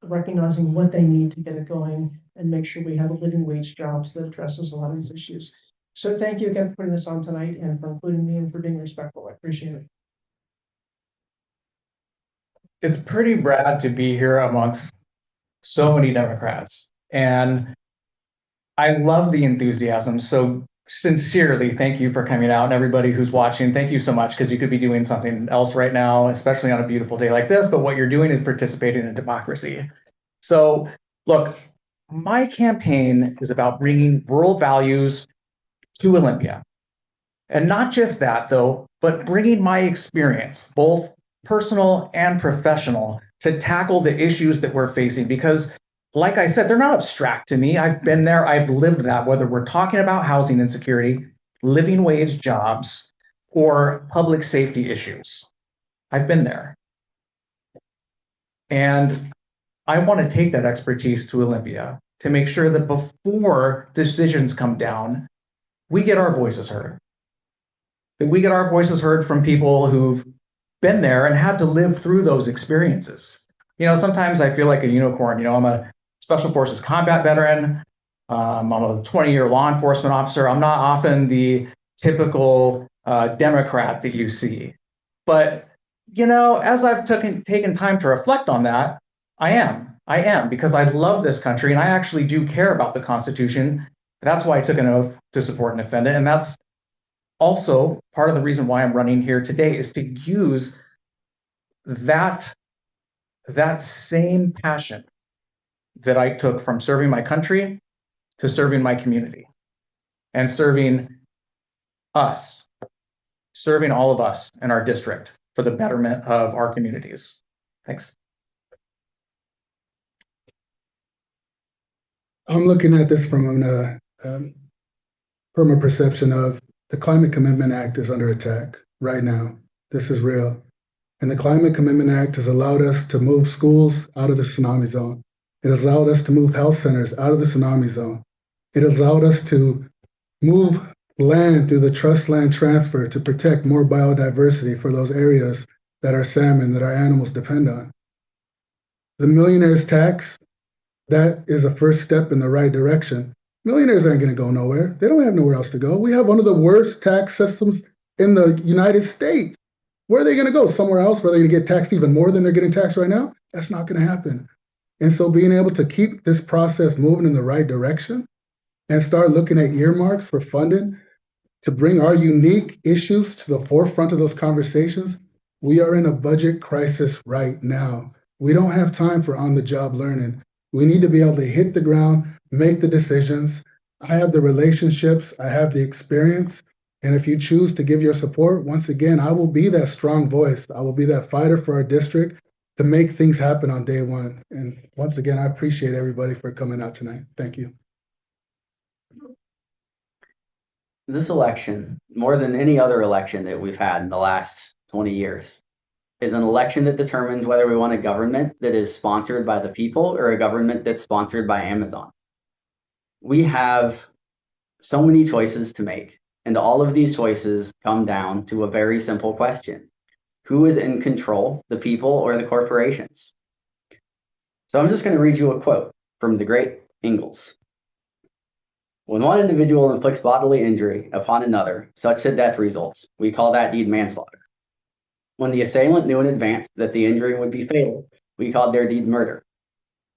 recognizing what they need to get it going, and make sure we have a living wage jobs that addresses a lot of these issues. So thank you again for putting this on tonight, and for including me, and for being respectful. I appreciate it. It's pretty rad to be here amongst so many Democrats. And I love the enthusiasm. So sincerely, thank you for coming out, and everybody who's watching, thank you so much, because you could be doing something else right now, especially on a beautiful day like this, but what you're doing is participating in democracy. So look, my campaign is about bringing rural values to Olympia. And not just that, though, but bringing my experience, both personal and professional, to tackle the issues that we're facing. Because, like I said, they're not abstract to me. I've been there, I've lived that, whether we're talking about housing insecurity, living wage jobs, or public safety issues. I've been there. And I want to take that expertise to Olympia to make sure that before decisions come down, we get our voices heard. That we get our voices heard from people who've been there and had to live through those experiences. You know, sometimes I feel like a unicorn. You know, I'm a Special Forces combat veteran. I'm a 20-year law enforcement officer. I'm not often the typical Democrat that you see. But, you know, as I've taken time to reflect on that, I am, because I love this country and I actually do care about the Constitution. That's why I took an oath to support and defend it. And that's also part of the reason why I'm running here today, is to use that same passion that I took from serving my country to serving my community and serving all of us in our district for the betterment of our communities. Thanks. I'm looking at this from a perception of the Climate Commitment Act is under attack right now. This is real. And the Climate Commitment Act has allowed us to move schools out of the tsunami zone. It has allowed us to move health centers out of the tsunami zone. It has allowed us to move land through the trust land transfer to protect more biodiversity for those areas that our salmon, that our animals depend on. The millionaire's tax, that is a first step in the right direction. Millionaires aren't going to go nowhere. They don't have nowhere else to go. We have one of the worst tax systems in the United States. Where are they going to go? Somewhere else where they're going to get taxed even more than they're getting taxed right now? That's not going to happen. And so being able to keep this process moving in the right direction and start looking at earmarks for funding to bring our unique issues to the forefront of those conversations. We are in a budget crisis right now. We don't have time for on-the-job learning. We need to be able to hit the ground, make the decisions. I have the relationships, I have the experience. And if you choose to give your support, once again, I will be that strong voice. I will be that fighter for our district to make things happen on day one. And once again, I appreciate everybody for coming out tonight. Thank you. This election, more than any other election that we've had in the last 20 years, is an election that determines whether we want a government that is sponsored by the people or a government that's sponsored by Amazon. We have so many choices to make, and all of these choices come down to a very simple question. Who is in control, the people or the corporations? So I'm just going to read you a quote from the great Ingalls. When one individual inflicts bodily injury upon another, such that death results, we call that deed manslaughter. When the assailant knew in advance that the injury would be fatal, we called their deed murder.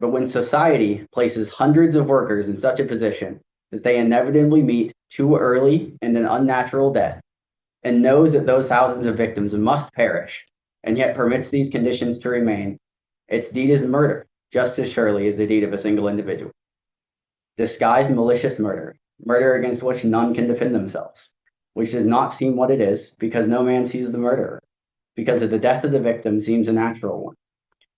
But when society places hundreds of workers in such a position that they inevitably meet too early and an unnatural death, and knows that those thousands of victims must perish, and yet permits these conditions to remain, its deed is murder, just as surely as the deed of a single individual. Disguised malicious murder, murder against which none can defend themselves, which does not seem what it is, because no man sees the murderer, because of the death of the victim seems a natural one,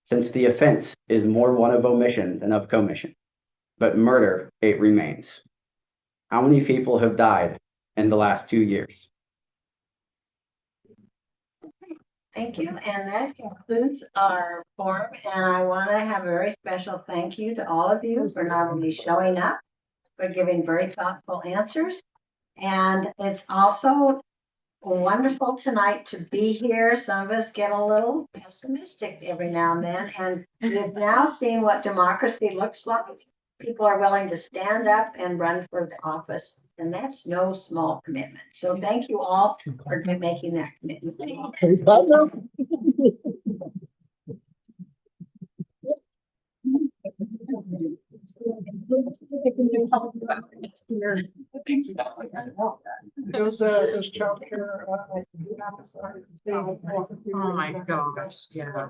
since the offense is more one of omission than of commission. But murder, it remains. How many people have died in the last 2 years? Thank you. And that concludes our forum. And I want to have a very special thank you to all of you for not only showing up, but giving very thoughtful answers. And it's also wonderful tonight to be here. Some of us get a little pessimistic every now and then. And we've now seen what democracy looks like. People are willing to stand up and run for the office. And that's no small commitment. So thank you all for making that commitment. Does childcare, Oh my gosh, yeah.